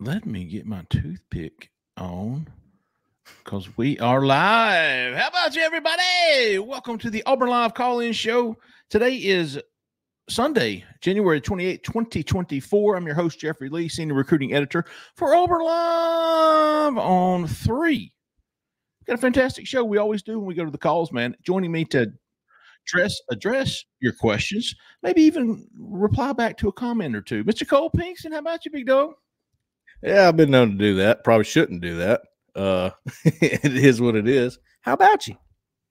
Let me get my toothpick on because we are live. How about you, everybody? Welcome to the Auburn Live Call-In Show. Today is Sunday, January 28, 2024. I'm your host, Jeffrey Lee, Senior Recruiting Editor for Auburn Live on 3. Got a fantastic show. We always do when we go to the calls, man. Joining me to address your questions, maybe even reply back to a comment or two. Mr. Cole Pinkston, how about you, big dog? Yeah, I've been known to do that. Probably shouldn't do that. It is what it is. How about you?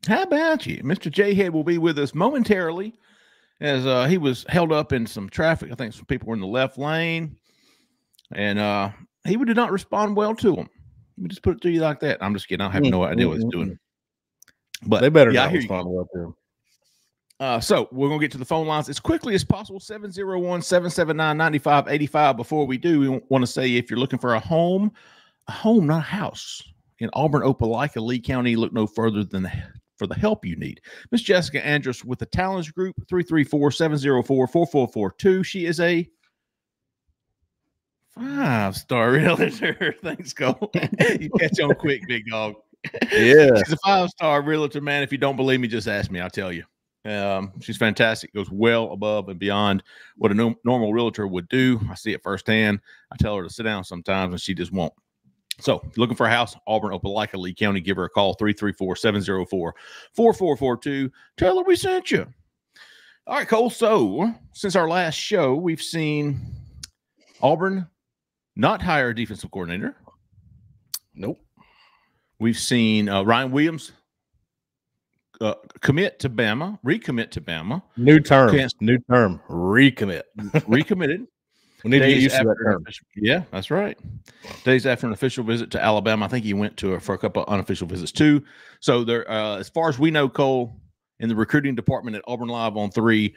How about you? Mr. Jhead will be with us momentarily as he was held up in some traffic. I think some people were in the left lane, and he did not respond well to him. Let me just put it to you like that. I'm just kidding. I have no idea what he's doing. But they better not respond well to him. So we're going to get to the phone lines as quickly as possible, 701-779-9585. Before we do, we want to say if you're looking for a home, not a house, in Auburn, Opelika, Lee County, look no further than for the help you need. Miss Jessica Andrus with the Talents Group, 334-704-4442. She is a 5-star realtor. Thanks, Cole. You catch on quick, big dog. Yeah. She's a 5-star realtor, man. If you don't believe me, just ask me. I'll tell you. She's fantastic, goes well above and beyond what a normal realtor would do. I see it firsthand. I tell her to sit down sometimes and she just won't. So looking for a house, Auburn, Opelika, Lee County, give her a call, 334-704-4442. Tell her we sent you. All right, Cole. So since our last show, we've seen Auburn not hire a defensive coordinator. Nope. We've seen Ryan Williams recommit to Bama. New term, recommit. Recommitted. We need to get used to that term. Yeah, that's right. Days after an official visit to Alabama. I think he went for a couple of unofficial visits too. So there, as far as we know, Cole, in the recruiting department at Auburn Live on 3,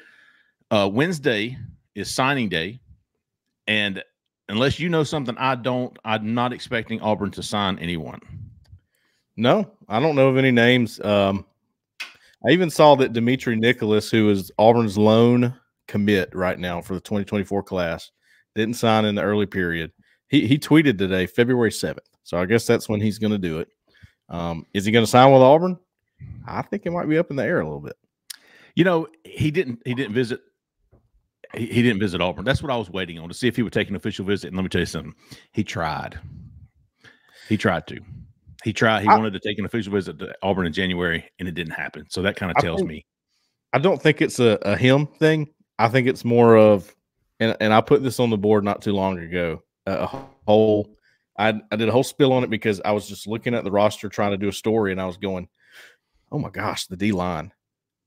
Wednesday is signing day. And unless you know something I don't, I'm not expecting Auburn to sign anyone. No, I don't know of any names. I even saw that Dimitri Nicholas, who is Auburn's lone commit right now for the 2024 class, didn't sign in the early period. He tweeted today, February 7th. So I guess that's when he's going to do it. Is he going to sign with Auburn? I think it might be up in the air a little bit. You know, he didn't visit. He didn't visit Auburn. That's what I was waiting on, to see if he would take an official visit. And let me tell you something. He tried. He wanted to take an official visit to Auburn in January, and it didn't happen. So that kind of tells me. I don't think it's a him thing. I think it's more of, and I put this on the board not too long ago, I did a whole spill on it because I was just looking at the roster trying to do a story, and I was going, oh my gosh, the D-line.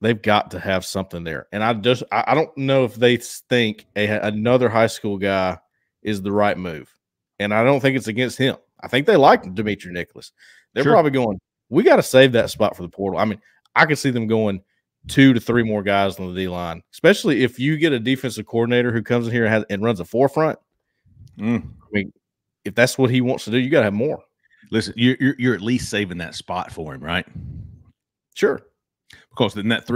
They've got to have something there. And I don't know if they think another high school guy is the right move. And I don't think it's against him. I think they like Dimitri Nicholas. They're probably going, we got to save that spot for the portal. I mean, I could see them going 2 to 3 more guys on the D-line, especially if you get a defensive coordinator who comes in here and runs a forefront. I mean, if that's what he wants to do, you got to have more. Listen, you're at least saving that spot for him, right? Sure. Because then that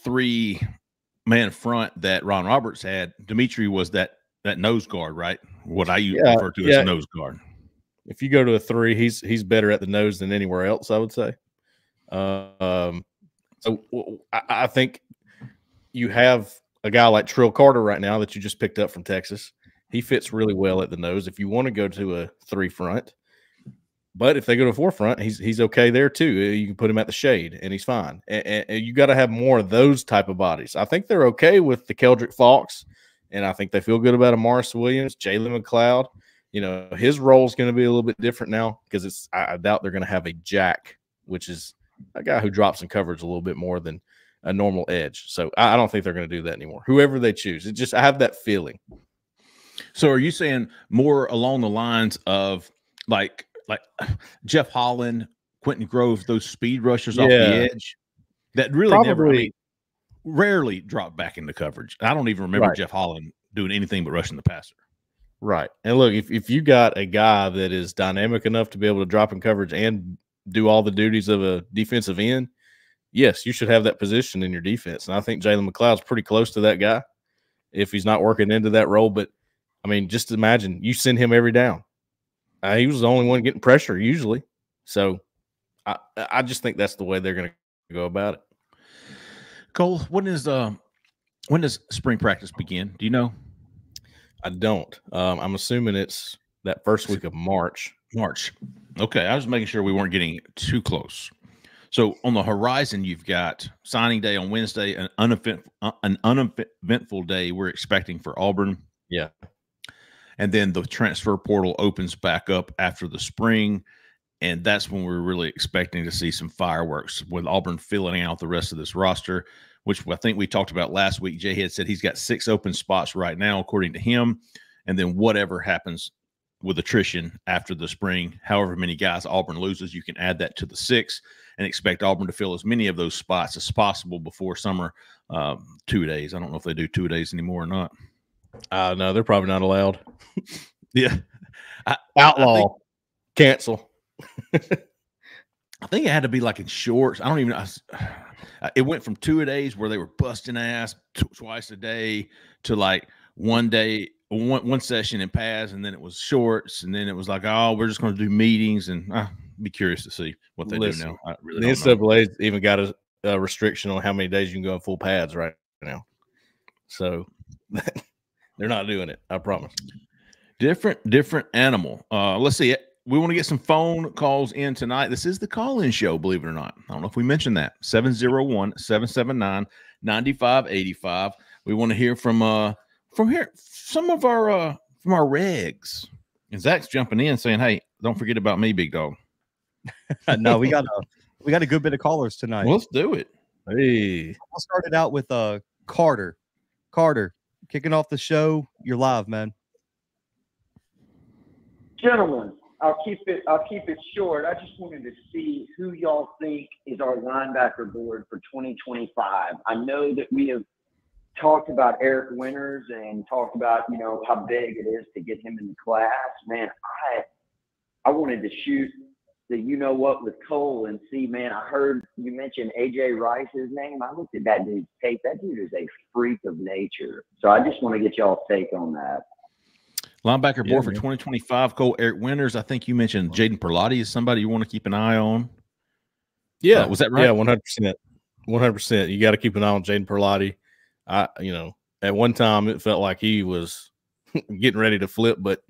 three-man front that Ron Roberts had, Dimitri was that nose guard, right? What I refer to as a nose guard. If you go to a 3, he's better at the nose than anywhere else, I would say. So I think you have a guy like Trill Carter right now that you just picked up from Texas. He fits really well at the nose if you want to go to a 3 front. But if they go to a 4 front, he's okay there too. You can put him at the shade, and he's fine. And you got to have more of those type of bodies. I think they're okay with the Keldrick Falks, and I think they feel good about Amaris Williams, Jalen McLeod. You know, his role is going to be a little bit different now because I doubt they're going to have a jack, which is a guy who drops in coverage a little bit more than a normal edge. So I don't think they're going to do that anymore. Whoever they choose, I have that feeling. So are you saying more along the lines of like Jeff Holland, Quentin Groves, those speed rushers off the edge that really rarely drop back into coverage? I don't even remember Jeff Holland doing anything but rushing the passer. Right. And look, if you got a guy that is dynamic enough to be able to drop in coverage and do all the duties of a defensive end, yes, you should have that position in your defense. And I think Jalen McLeod's pretty close to that guy if he's not working into that role. But, I mean, just imagine you send him every down. He was the only one getting pressure usually. So I just think that's the way they're going to go about it. Cole, when does spring practice begin? Do you know? I don't. I'm assuming it's that first week of March. March. Okay, I was making sure we weren't getting too close. So on the horizon, you've got signing day on Wednesday, an uneventful day we're expecting for Auburn. Yeah. And then the transfer portal opens back up after the spring. And that's when we're really expecting to see some fireworks with Auburn filling out the rest of this roster, which I think we talked about last week. Jhead said he's got 6 open spots right now, according to him. And then whatever happens with attrition after the spring, however many guys Auburn loses, you can add that to the 6 and expect Auburn to fill as many of those spots as possible before summer 2 days. I don't know if they do 2 days anymore or not. No, they're probably not allowed. Yeah. Outlaw. Cancel. I think it had to be like in shorts. I don't even know. It went from 2 days where they were busting ass twice a day to like one day, one session in pads, and then it was shorts, and then it was like, oh, we're just going to do meetings, and be curious to see what they do now. I really the NCAA even got a restriction on how many days you can go in full pads right now, so they're not doing it. I promise. Different animal. Let's see. We want to get some phone calls in tonight. This is the call-in show, believe it or not. I don't know if we mentioned that. 701-779-9585. We want to hear from here some of our from our regs. And Zach's jumping in saying, "Hey, don't forget about me, big dog." No, we got a good bit of callers tonight. Well, let's do it. Hey, I'll start it out with Carter. Carter, kicking off the show. You're live, man. Gentlemen, I'll keep it short. I just wanted to see who y'all think is our linebacker board for 2025. I know that we have talked about Eric Winters and talked about, how big it is to get him in the class. Man, I wanted to shoot the what with Cole and see, man, I heard you mention AJ Rice's name. I looked at that dude's tape. That dude is a freak of nature. So I just want to get y'all's take on that. Linebacker board for 2025, Cole, Eric Winters. I think you mentioned Jaden Perlotti is somebody you want to keep an eye on. Yeah. Was that right? Yeah, 100%. 100%. You got to keep an eye on Jaden Perlotti. At one time it felt like he was getting ready to flip, but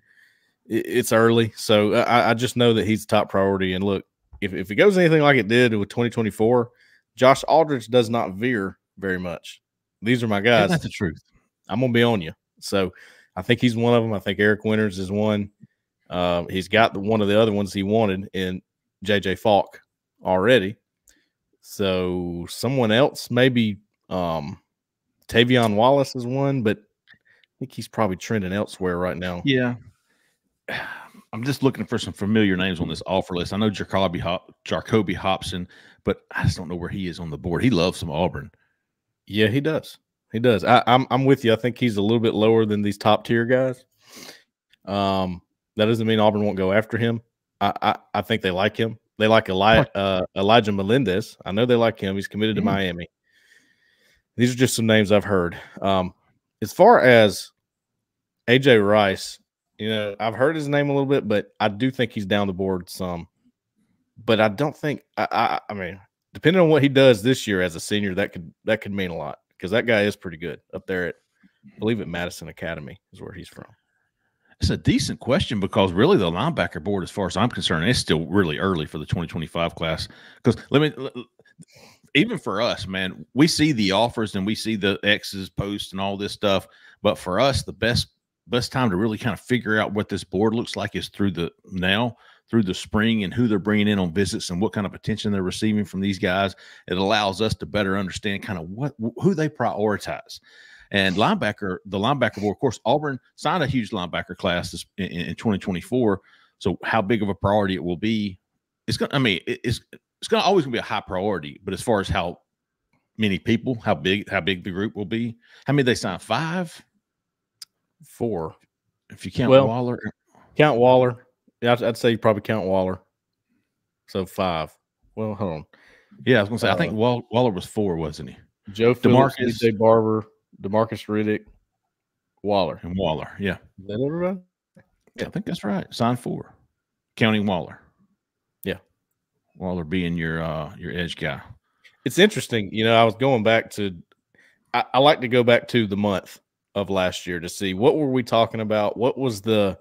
it's early. So I just know that he's top priority. And look, if it goes anything like it did with 2024, Josh Aldridge does not veer very much. These are my guys. That's the truth. I'm going to be on you. So I think he's one of them. I think Eric Winters is one. He's got one of the other ones he wanted in J.J. Falk already. So someone else, maybe Tavion Wallace is one, but I think he's probably trending elsewhere right now. Yeah. I'm just looking for some familiar names on this offer list. I know Jacoby Hobson, but I just don't know where he is on the board. He loves some Auburn. Yeah, he does. He does. I'm with you. I think he's a little bit lower than these top tier guys. That doesn't mean Auburn won't go after him. I think they like him. They like Elijah Melendez. I know they like him. He's committed to Miami. These are just some names I've heard. As far as AJ Rice, I've heard his name a little bit, but I do think he's down the board some. But I don't think I mean, depending on what he does this year as a senior, that could mean a lot. Because that guy is pretty good up there at, I believe, at Madison Academy is where he's from. It's a decent question because really the linebacker board, as far as I'm concerned, is still really early for the 2025 class. Because even for us, man, we see the offers and we see the X's posts and all this stuff. But for us, the best time to really kind of figure out what this board looks like is through the spring and who they're bringing in on visits and what kind of attention they're receiving from these guys. It allows us to better understand kind of who they prioritize. And the linebacker board, of course, Auburn signed a huge linebacker class in 2024. So how big of a priority it will be, it's going to always be a high priority. But as far as how many people, how big the group will be, how many they signed? 5? 4. If you count Waller. Count Waller. Yeah, I'd say you probably count Waller. So 5. Well, hold on. Yeah, I was going to say, I think Waller was 4, wasn't he? Joe Phillips, DJ Barber, DeMarcus Riddick, Waller. And Waller, yeah. Is that everybody? Yeah, I think that's right. Signed 4. counting Waller. Yeah. Waller being your edge guy. It's interesting. You know, I was going back to I like to go back to the month of last year to see what were we talking about? What were the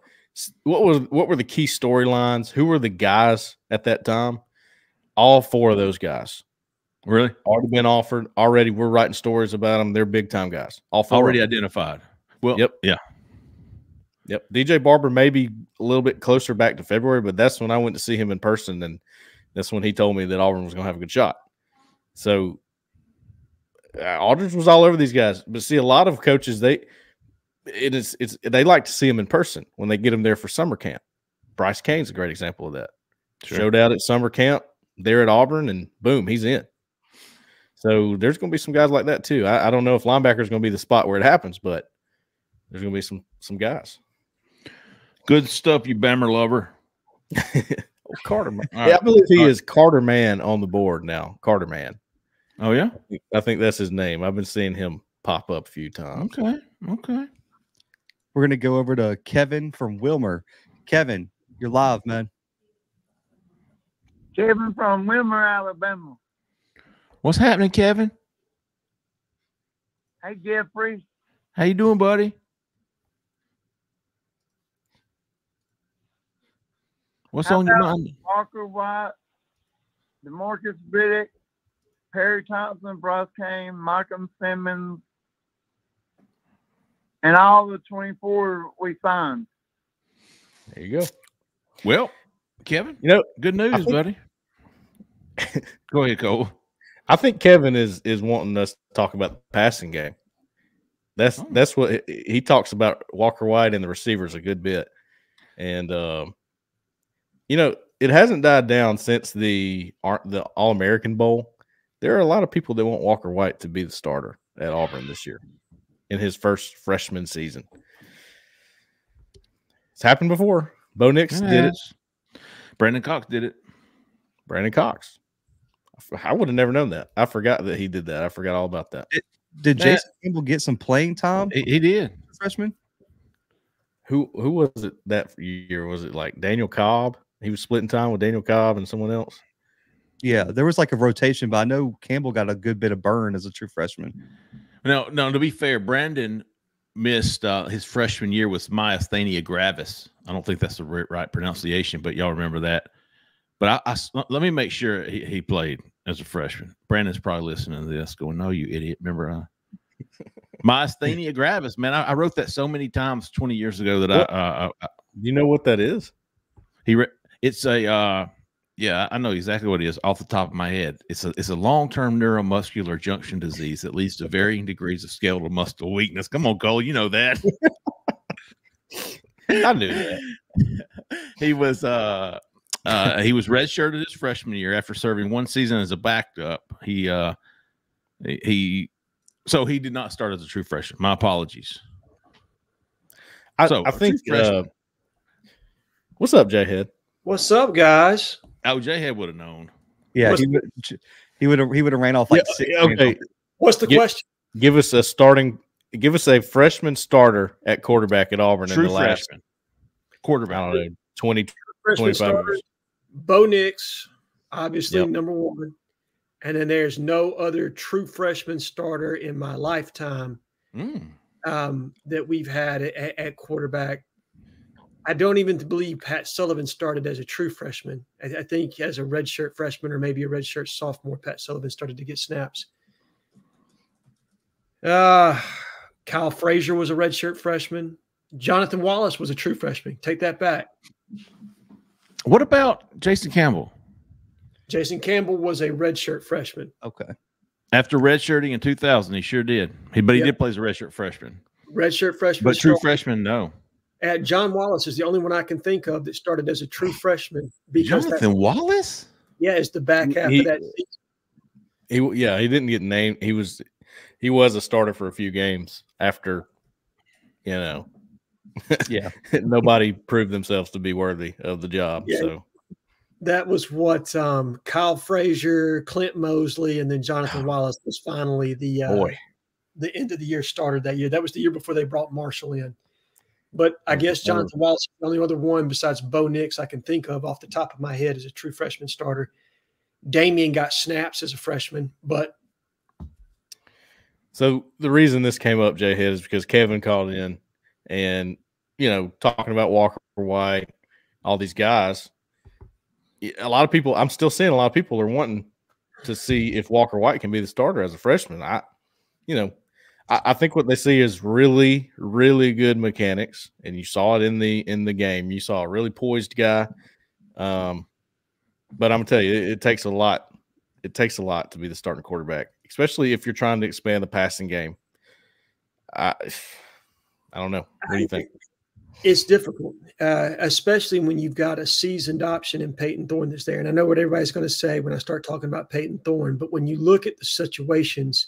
key storylines? Who were the guys at that time? All 4 of those guys. Really? Already been offered. Already we're writing stories about them. They're big time guys. All 4 already identified. Well, yep. Yeah. Yep. DJ Barber maybe a little bit closer back to February, but that's when I went to see him in person, and that's when he told me that Auburn was going to have a good shot. So Aldridge was all over these guys, but see, a lot of coaches they like to see them in person when they get them there for summer camp. Bryce Cain's a great example of that. Sure. Showed out at summer camp there at Auburn, and boom, he's in. So there's going to be some guys like that too. I don't know if linebacker is going to be the spot where it happens, but there's going to be some guys. Good stuff, you Bammer lover. Carter Man. Yeah, I believe he is Carter Man on the board now. Carter Man. Oh, yeah? I think that's his name. I've been seeing him pop up a few times. Okay. We're going to go over to Kevin from Wilmer. Kevin, you're live, man. Kevin from Wilmer, Alabama. What's happening, Kevin? Hey, Jeffrey. How you doing, buddy? What's on your mind? Walker White, DeMarcus Riddick, Perry Thompson, Bryce Cain, Malcolm Simmons, and all the 24 we signed. There you go. Well, Kevin, good news, buddy. Go ahead, Cole. I think Kevin is wanting us to talk about the passing game. That's what he talks about. Walker White and the receivers a good bit, and it hasn't died down since the All-American Bowl. There are a lot of people that want Walker White to be the starter at Auburn this year in his first freshman season. It's happened before. Bo Nix did it. Brandon Cox did it. Brandon Cox. I would have never known that. I forgot that he did that. I forgot all about that. Did Jason Campbell get some playing time? He did. Freshman? Who was it that year? Was it like Daniel Cobb? He was splitting time with Daniel Cobb and someone else. Yeah, there was like a rotation, but I know Campbell got a good bit of burn as a true freshman. No, to be fair, Brandon missed his freshman year with myasthenia gravis. I don't think that's the right pronunciation, but y'all remember that. But let me make sure he played as a freshman. Brandon's probably listening to this going, no, you idiot. Remember myasthenia gravis, man. I wrote that so many times 20 years ago that do you know what that is? It's a yeah, I know exactly what it is off the top of my head. It's a long-term neuromuscular junction disease that leads to varying degrees of skeletal muscle weakness. Come on, Cole, you know that. I knew that. He was redshirted his freshman year after serving one season as a backup. So he did not start as a true freshman. My apologies. I think. What's up, Jhead? What's up, guys? Oh, Jhead would have known. Yeah, he would have ran off like six. Okay. What's the question? Give us a freshman starter at quarterback at Auburn True in the last freshman quarterback. I don't know, 20, Freshman 25 starter, years. Bo Nix, obviously Yep. number one. And then there's no other true freshman starter in my lifetime that we've had at quarterback. I don't even believe Pat Sullivan started as a true freshman. I think as a redshirt freshman or maybe a redshirt sophomore, Pat Sullivan started to get snaps. Kyle Frazier was a redshirt freshman. Jonathan Wallace was a true freshman. Take that back. What about Jason Campbell? Jason Campbell was a redshirt freshman. Okay. After redshirting in 2000, he sure did. But he did play as a redshirt freshman. Redshirt freshman. But true freshman, no. John Wallace is the only one I can think of that started as a true freshman. Because Jonathan Wallace? Yeah, it's the back half of that season. He didn't get named. He was a starter for a few games after, nobody proved themselves to be worthy of the job. Yeah. So that was what Kyle Frazier, Clint Mosley, and then Jonathan Wallace was finally the end of the year starter that year. That was the year before they brought Marshall in. But I guess Jonathan Wallace is the only other one besides Bo Nix I can think of off the top of my head as a true freshman starter. Damian got snaps as a freshman, but. So the reason this came up, Jhead, is because Kevin called in and, talking about Walker White, all these guys. A lot of people, I'm still seeing a lot of people are wanting to see if Walker White can be the starter as a freshman. I think what they see is really, really good mechanics, and you saw it in the game. You saw a really poised guy. But I'm gonna tell you, it takes a lot. It takes a lot to be the starting quarterback, especially if you're trying to expand the passing game. I don't know. What do you think? It's difficult, especially when you've got a seasoned option in Peyton Thorne that's there. And I know what everybody's going to say when I start talking about Peyton Thorne, but when you look at the situations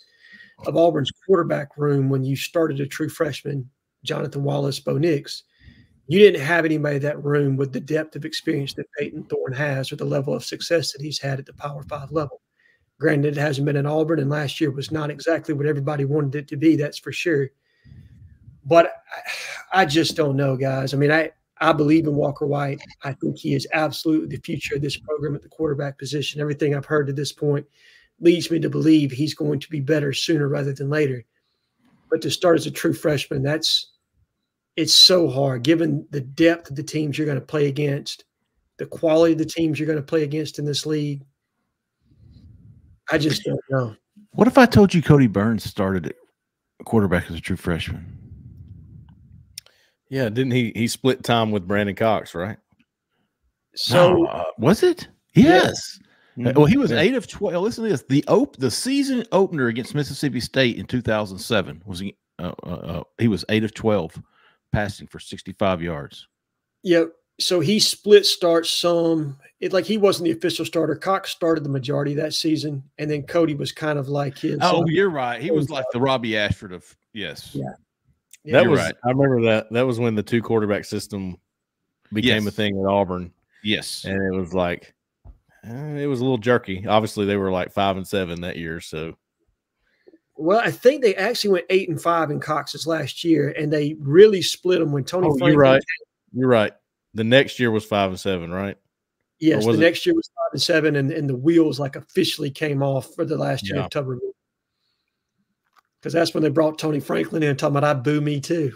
of Auburn's quarterback room when you started a true freshman, Jonathan Wallace, Bo Nix, you didn't have anybody in that room with the depth of experience that Peyton Thorne has or the level of success that he's had at the Power 5 level. Granted, it hasn't been in Auburn, and last year was not exactly what everybody wanted it to be, that's for sure. But I just don't know, guys. I mean, I believe in Walker White. I think he is absolutely the future of this program at the quarterback position. Everything I've heard to this point leads me to believe he's going to be better sooner rather than later. But to start as a true freshman, it's so hard given the depth of the teams you're going to play against, the quality of the teams you're going to play against in this league. I just don't know. What if I told you Cody Burns started at quarterback as a true freshman? Yeah, didn't he split time with Brandon Cox, right? So was it? Yes. Yeah. Well, he was 8 of 12. Listen to this: the season opener against Mississippi State in 2007 was he was 8 of 12, passing for 65 yards. Yeah. So he split starts some. He wasn't the official starter. Cox started the majority of that season, and then Cody was kind of like his. Oh, you're right. He was like the Robbie Ashford of yes. Yeah. That was right. I remember that. That was when the 2 quarterback system became a thing at Auburn. Yes. And it was like it was a little jerky. Obviously, they were like 5-7 that year. So well, I think they actually went 8-5 in Cox's last year, and they really split them when Tony Franklin. You're right. You're right. The next year was 5-7, right? Yes, the next year was 5-7, and the wheels officially came off for the last year of Tuberville. Because that's when they brought Tony Franklin in and talking about I boo me too.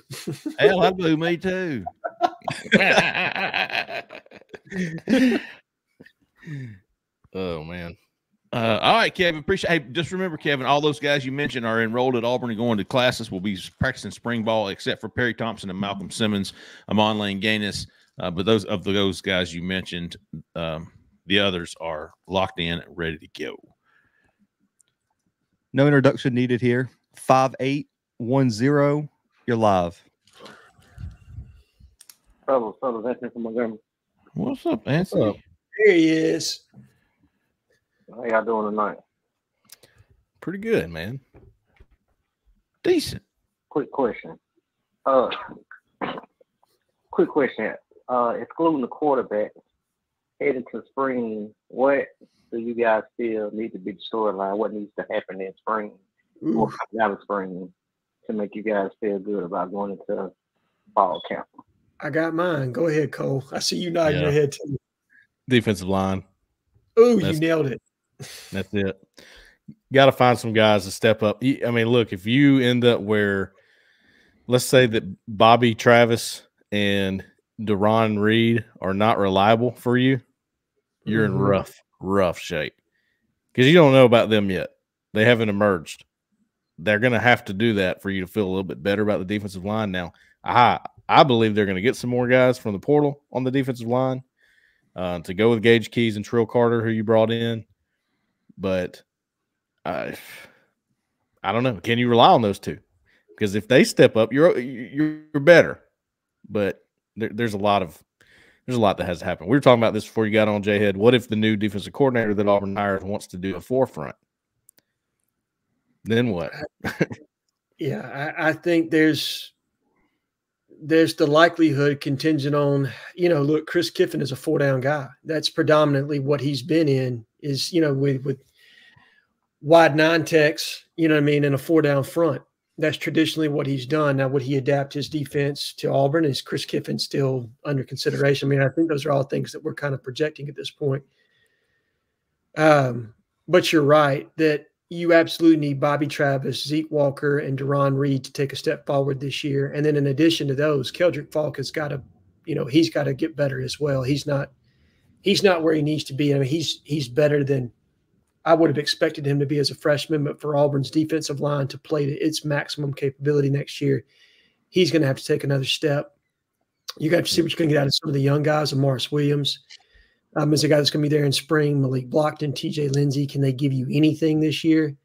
Hell, I boo me too. Oh man. All right, Kevin. Appreciate. Hey, just remember, Kevin, all those guys you mentioned are enrolled at Auburn and going to classes. Will be practicing spring ball, except for Perry Thompson and Malcolm Simmons, Amon Lane Gaines. But those guys you mentioned, the others are locked in, ready to go. No introduction needed here. 5810. You're live. Fellas, Anthony from Montgomery. What's up, Anthony? There he is. How y'all doing tonight? Pretty good, man. Decent. Quick question. Excluding the quarterback, heading to spring, what do you guys feel need to be the storyline? What needs to happen in spring or out of spring to make you guys feel good about going into fall camp? I got mine. Go ahead, Cole. I see you nodding your head too. Defensive line. Oh, you nailed it. That's it. Got to find some guys to step up. I mean, look, if you end up where, let's say that Bobby Travis and Deron Reed are not reliable for you, you're in rough shape because you don't know about them yet. They haven't emerged. They're going to have to do that for you to feel a little bit better about the defensive line. Now, I believe they're going to get some more guys from the portal on the defensive line to go with Gage Keys and Trill Carter, who you brought in. But I don't know. Can you rely on those two? Because if they step up, you're better. But there's a lot that has to happen. We were talking about this before you got on, Jhead. What if the new defensive coordinator that Auburn hires wants to do a forefront? Then what? Yeah, I think there's the likelihood contingent on, look, Chris Kiffin is a 4-down guy. That's predominantly what he's been in is, with wide 9 techs, and a 4-down front. That's traditionally what he's done. Now, would he adapt his defense to Auburn? Is Chris Kiffin still under consideration? I mean, I think those are all things that we're kind of projecting at this point. But you're right that you absolutely need Bobby Travis, Zeke Walker, and Deron Reed to take a step forward this year. And then in addition to those, Keldrick Falk has got to, he's got to get better as well. He's not where he needs to be. I mean, he's better than I would have expected him to be as a freshman, but for Auburn's defensive line to play to its maximum capability next year, he's going to have to take another step. You got to see what you're going to get out of some of the young guys. Morris Williams is a guy that's going to be there in spring. Malik Blockton, TJ Lindsey. Can they give you anything this year?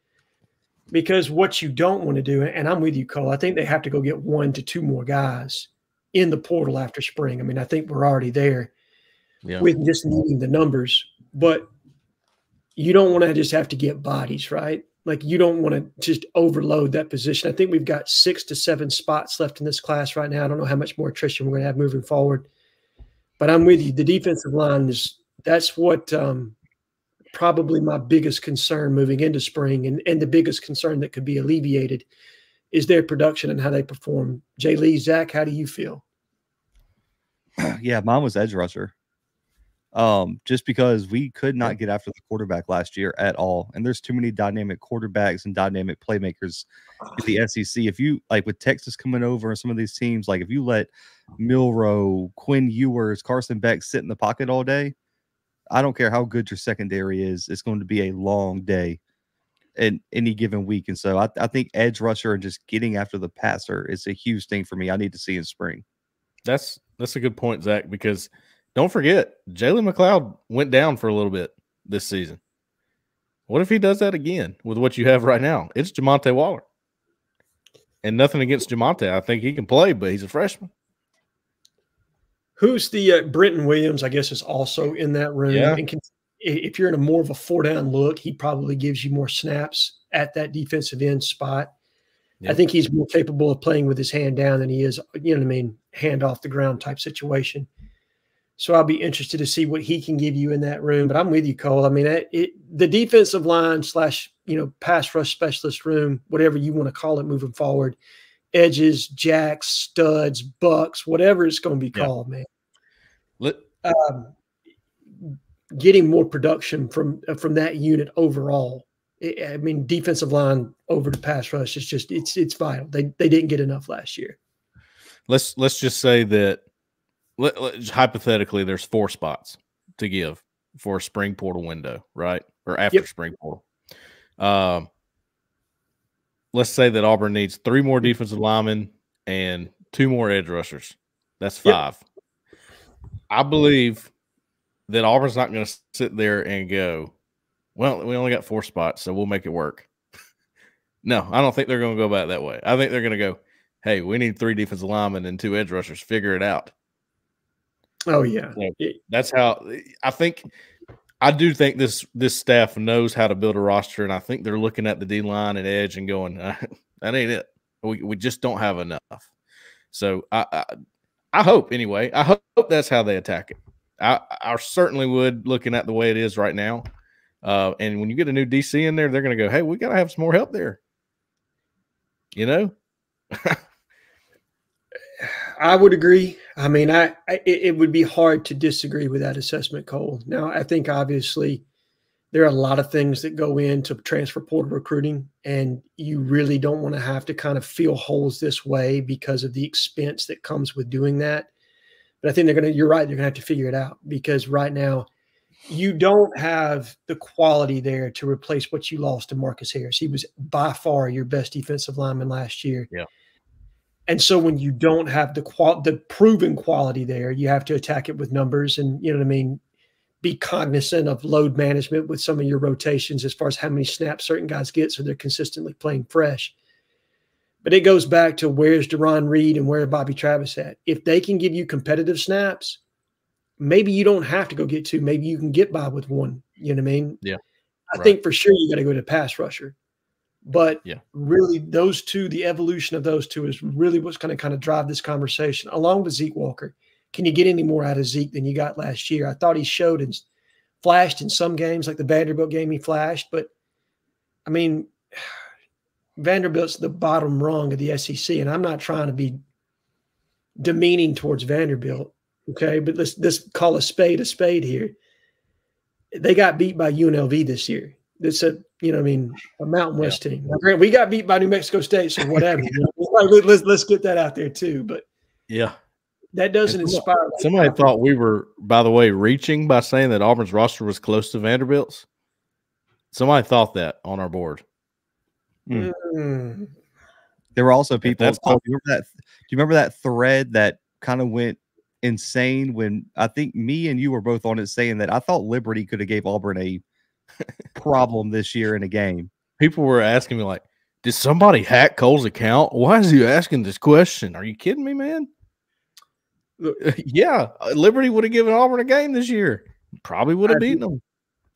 Because what you don't want to do, and I'm with you, Cole, I think they have to go get 1 to 2 more guys in the portal after spring. I mean, I think we're already there with just needing the numbers, but you don't want to just have to get bodies, right? Like you don't want to just overload that position. I think we've got 6 to 7 spots left in this class right now. I don't know how much more attrition we're going to have moving forward, but I'm with you. The defensive line that's what probably my biggest concern moving into spring, and the biggest concern that could be alleviated is their production and how they perform. Jay Lee, Zach, how do you feel? Yeah, mine was edge rusher. Just because we could not get after the quarterback last year at all. And there's too many dynamic quarterbacks and dynamic playmakers in the SEC. If you like with Texas coming over and some of these teams, like if you let Milroe, Quinn Ewers, Carson Beck sit in the pocket all day, I don't care how good your secondary is, it's going to be a long day in any given week. And so I think edge rusher and just getting after the passer is a huge thing for me. I need to see in spring. That's a good point, Zach, because don't forget, Jalen McLeod went down for a little bit this season. What if he does that again with what you have right now? It's Jamonte Waller. And nothing against Jamonte. I think he can play, but he's a freshman. Who's the Brenton Williams, I guess, is also in that room. Yeah. And if you're in a more of a 4-down look, he probably gives you more snaps at that defensive end spot. Yep. I think he's more capable of playing with his hand down than he is, hand off the ground type situation. So I'll be interested to see what he can give you in that room. But I'm with you, Cole. I mean, the defensive line / pass rush specialist room, whatever you want to call it moving forward, edges, jacks, studs, bucks, whatever it's going to be called, man. Getting more production from that unit overall. I mean, defensive line over the pass rush is just it's vital. They didn't get enough last year. Let's just say that hypothetically there's 4 spots to give for a spring portal window, right? Or after spring portal. Let's say that Auburn needs 3 more defensive linemen and 2 more edge rushers. That's 5. Yep. I believe that Auburn's not going to sit there and go, well, we only got 4 spots, so we'll make it work. No, I don't think they're going to go about it that way. I think they're going to go, hey, we need 3 defensive linemen and 2 edge rushers. Figure it out. Oh, yeah. So that's how I do think this staff knows how to build a roster, and I think they're looking at the D-line and edge and going, that ain't it. We just don't have enough. So I hope, anyway. I hope that's how they attack it. I certainly would, looking at the way it is right now. And when you get a new DC in there, they're going to go, hey, we got to have some more help there. I would agree. I mean, it would be hard to disagree with that assessment, Cole. Now, I think obviously there are a lot of things that go into transfer portal recruiting, and you really don't want to have to kind of fill holes this way because of the expense that comes with doing that. But I think you're right, they're going to have to figure it out, because right now you don't have the quality there to replace what you lost to Marcus Harris. He was by far your best defensive lineman last year. Yeah. And so when you don't have the proven quality there, you have to attack it with numbers and, be cognizant of load management with some of your rotations as far as how many snaps certain guys get so they're consistently playing fresh. But it goes back to where's Deron Reed and where Bobby Travis at. If they can give you competitive snaps, maybe you don't have to go get 2. Maybe you can get by with 1. You know what I mean? Yeah. I think for sure you got to go to pass rusher. But really those 2, the evolution of those 2 is really what's going to kind of drive this conversation, along with Zeke Walker. Can you get any more out of Zeke than you got last year? I thought he showed and flashed in some games, like the Vanderbilt game he flashed. But, I mean, Vanderbilt's the bottom rung of the SEC, and I'm not trying to be demeaning towards Vanderbilt, okay? But let's call a spade here. They got beat by UNLV this year. It's a Mountain West team. Now, granted, we got beat by New Mexico State, so whatever. Let's get that out there too. But yeah, that doesn't inspire. Somebody thought we were, by the way, reaching by saying that Auburn's roster was close to Vanderbilt's. Somebody thought that on our board. Mm. There were also people. Do you remember that thread that kind of went insane when I think me and you were both on it, saying that I thought Liberty could have gave Auburn a problem this year in a game. People were asking me like, "Did somebody hack Cole's account? Why is he asking this question? Are you kidding me, man?" Yeah, Liberty would have given Auburn a game this year. Probably would have beaten them.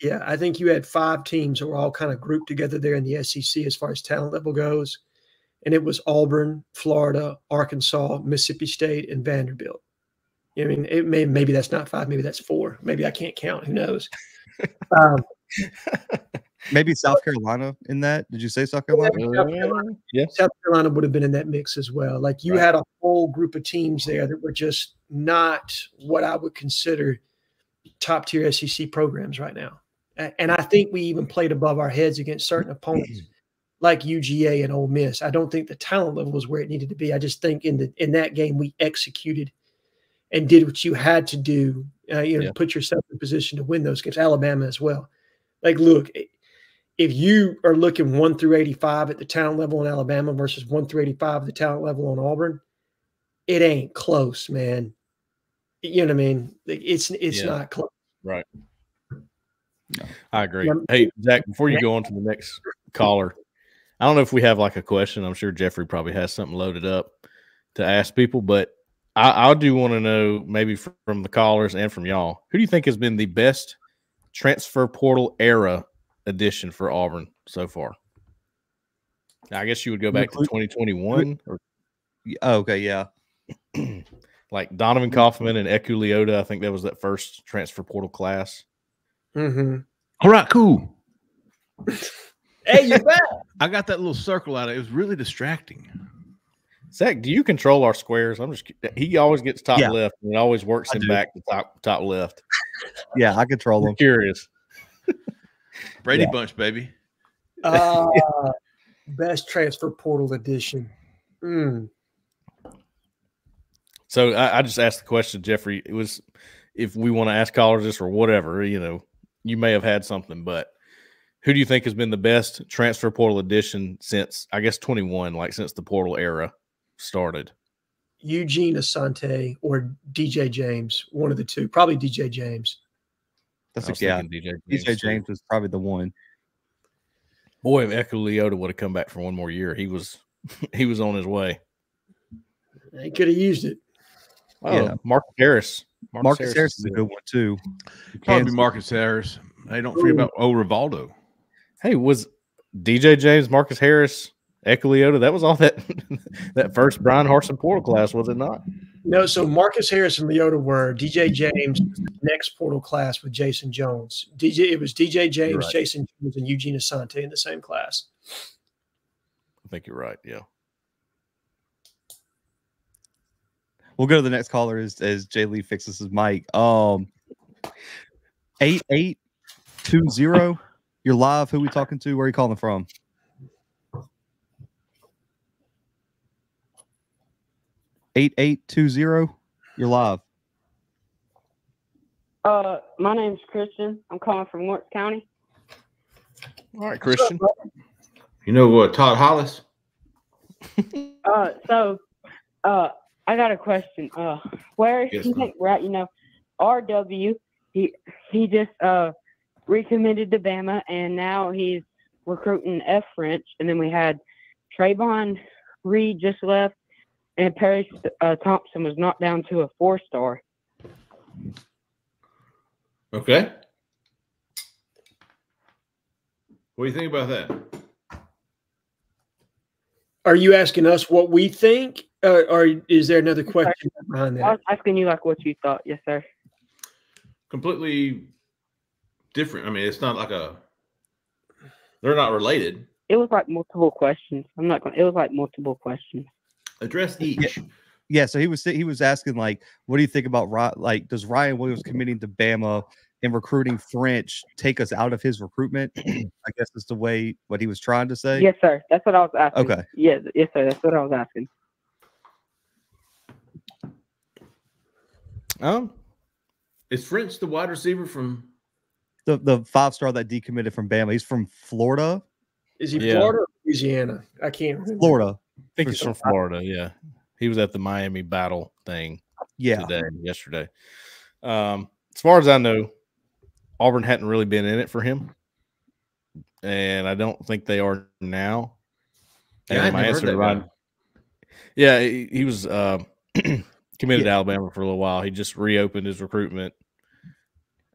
Yeah, I think you had 5 teams that were all kind of grouped together there in the SEC as far as talent level goes. And it was Auburn, Florida, Arkansas, Mississippi State, and Vanderbilt. I mean, maybe that's not 5, maybe that's 4. Maybe I can't count. Who knows? Maybe South Carolina in that. Did you say South Carolina? Yeah. South Carolina would have been in that mix as well. Like you had a whole group of teams there that were just not what I would consider top tier SEC programs right now. And I think we even played above our heads against certain opponents like UGA and Ole Miss. I don't think the talent level was where it needed to be. I just think in that game we executed and did what you had to do, put yourself in position to win those games. Alabama as well. Like, look, if you are looking 1 through 85 at the talent level in Alabama versus 1 through 85 at the talent level on Auburn, it ain't close, man. You know what I mean? It's not close. Right. I agree. Hey, Zach, before you go on to the next caller, I don't know if we have like a question. I'm sure Jeffrey probably has something loaded up to ask people, but I do want to know, maybe from the callers and from y'all, who do you think has been the best transfer portal era addition for Auburn so far? Now, I guess you would go back to 2021. Okay, yeah. Like Donovan Kaufman and Eku Leota, I think that was that first transfer portal class. Mm-hmm. All right, cool. Hey, you're back. I got that little circle out of it. It was really distracting. Zach, do you control our squares? He always gets top left, and it always works him back to top left. Yeah, I control them. I'm curious. Brady Bunch, baby. Best transfer portal edition. So I just asked the question, Jeffrey. It was, if we want to ask callers this or whatever, you may have had something, but who do you think has been the best transfer portal edition since, I guess, 21, like since the portal era started? Eugene Asante or DJ James, one of the two. Probably DJ James. That's DJ James was probably the one. Boy, if Eku Leota would have come back for one more year, he was on his way. He could have used it. Oh, yeah. Marcus Harris. Marcus Harris is a good one too. Probably Marcus Harris. Hey, don't forget about Rivaldo. Hey, was DJ James, Marcus Harris, Eku Leota? That was all that first Brian Harsin portal class, was it not? No, so Marcus Harris and Leota were. DJ James was the next portal class with Jason Jones. It was DJ James, right. Jason Jones, and Eugene Asante in the same class. I think you're right. Yeah. We'll go to the next caller as Jay Lee fixes his mic. 8820. You're live. Who are we talking to? Where are you calling from? $8820. You're live. My name's Christian. I'm calling from Lawrence County. All right, Christian. You know what, Todd Hollis? I got a question. Where do you think we're at? RW, he just recommitted to Bama, and now he's recruiting F French. And then we had Trayvon Reed just left, and Paris Thompson was knocked down to a 4-star. Okay. What do you think about that? Are you asking us what we think, or is there another question behind that? I was asking you what you thought. Yes, sir. Completely different. I mean, it's not like they're not related. It was like multiple questions. I'm not going. It was like multiple questions. Address each. Yeah, so he was asking like, what do you think about like does Ryan Williams committing to Bama and recruiting French take us out of his recruitment? I guess is the way what he was trying to say. Yes, sir. That's what I was asking. Okay. Yes, sir. That's what I was asking. Is French the wide receiver from the 5-star that decommitted from Bama? He's from Florida. Is he Florida or Louisiana? I can't remember. Florida. I think he's from Florida. Yeah, he was at the Miami Battle thing. Yesterday. As far as I know, Auburn hadn't really been in it for him, and I don't think they are now. Yeah, and my answer to Ryan, he was committed to Alabama for a little while. He just reopened his recruitment.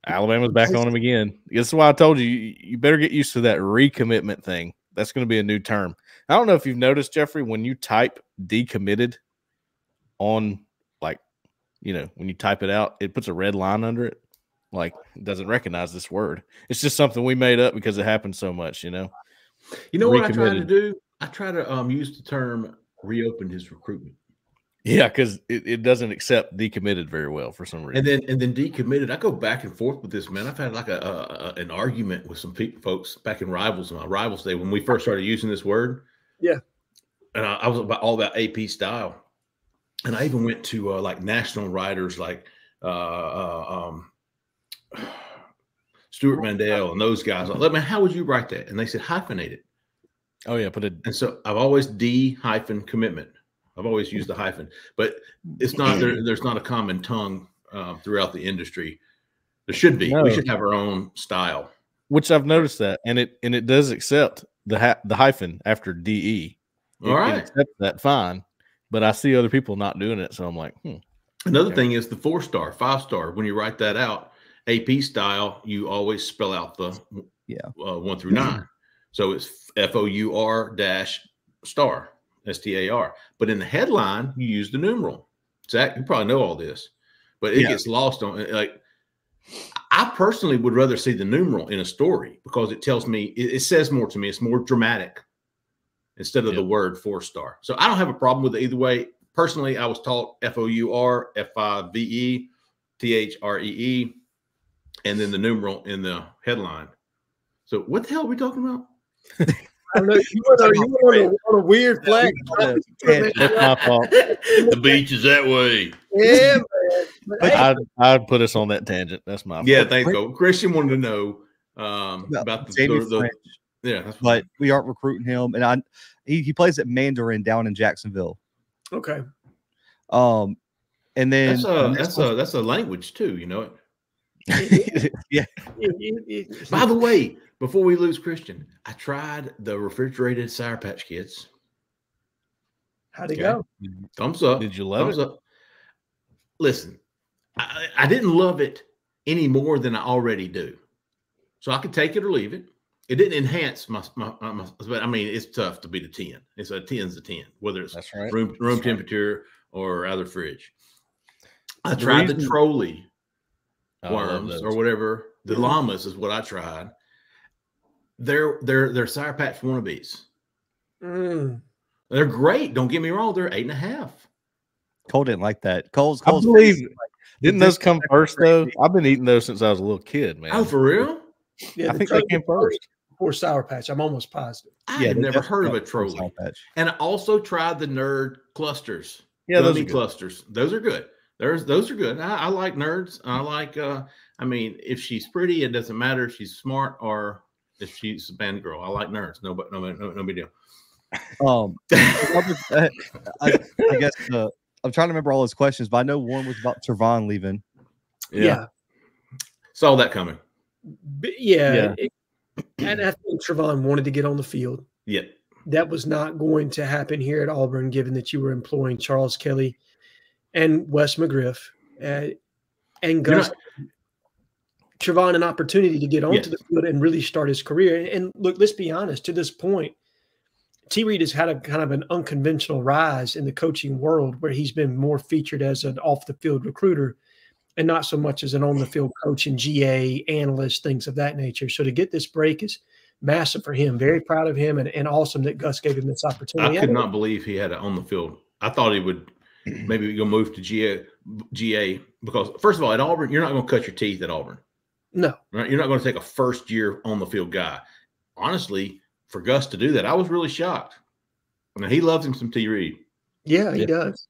Alabama's back on him again. That's why I told you, you better get used to that recommitment thing. That's going to be a new term. I don't know if you've noticed, Jeffrey, when you type decommitted on, like, when you type it out, it puts a red line under it. Like, it doesn't recognize this word. It's just something we made up because it happens so much, You know what I try to do? I try to use the term reopen his recruitment. Yeah, because it doesn't accept decommitted very well for some reason. And then decommitted. I go back and forth with this, man. I've had like an argument with some folks back in my Rivals Day when we first started using this word. Yeah. And I was all about AP style. And I even went to like national writers like Stuart Mandel and those guys. I was like, man, how would you write that? And they said hyphenate it. Oh, yeah. And so I've always D-commitment. I've always used the hyphen, but it's not there's not a common tongue throughout the industry. There should be. No. We should have our own style. Which I've noticed that, and it does accept the hyphen after DE. All right, it accepts that fine, but I see other people not doing it, so I'm like, Another thing is the 4-star, 5-star. When you write that out, AP style, you always spell out the 1 through 9. So it's FOUR-star. STAR, but in the headline you use the numeral. Zach, you probably know all this, but it gets lost on like. I personally would rather see the numeral in a story because it tells me it says more to me. It's more dramatic instead of the word 4-star. So I don't have a problem with it either way. Personally, I was taught FOUR-FIVE-THREE, and then the numeral in the headline. So what the hell are we talking about? I know you went on a weird flag. That's my fault. The beach is that way. Yeah, man. I'd put us on that tangent. That's my fault. Yeah, thanks. Christian wanted to know about the that's but we aren't recruiting him, and he plays at Mandarin down in Jacksonville. Okay. And then that's a language too, you know it. Yeah. By the way, before we lose Christian, I tried the refrigerated Sour Patch Kids. How'd it go? Thumbs up. Did you love it? Up. Listen, I didn't love it any more than I already do. So I could take it or leave it. It didn't enhance my but I mean, it's tough to beat a 10. It's a 10's a 10, whether it's room temperature or out of the fridge. I tried the trolley worms or whatever. The llamas is what I tried. They're Sour Patch wannabes. They're great. Don't get me wrong. They're 8.5. Cole didn't like that. Cole's I believe didn't those come first though? I've been eating those since I was a little kid, man. Oh, for real? Yeah, I think they came first. Or Sour Patch. I'm almost positive. I had never heard of a trolley. And I also tried the nerd clusters. Yeah, those are clusters. Those are good. Those are good. I like nerds. I like I mean, if she's pretty, it doesn't matter if she's smart or if she's a band girl. I like nerds. No big deal. I guess I'm trying to remember all his questions, but I know one was about Trevon leaving. Yeah. Saw that coming. And I think Trevon wanted to get on the field. Yeah. That was not going to happen here at Auburn, given that you were employing Charles Kelly and Wes McGriff and Gus. Trevon an opportunity to get onto the field and really start his career. And look, let's be honest, to this point, T. Reed has had a kind of an unconventional rise in the coaching world where he's been more featured as an off-the-field recruiter and not so much as an on-the-field coach and GA, analyst, things of that nature. So to get this break is massive for him. Very proud of him, and awesome that Gus gave him this opportunity. I could not believe he had it on the field. I thought he would maybe go move to GA because, first of all, at Auburn, you're not going to cut your teeth at Auburn. No. Right? You're not going to take a first-year on-the-field guy. Honestly, for Gus to do that, I was really shocked. I mean, he loves him some T. Reed. Yeah, he does.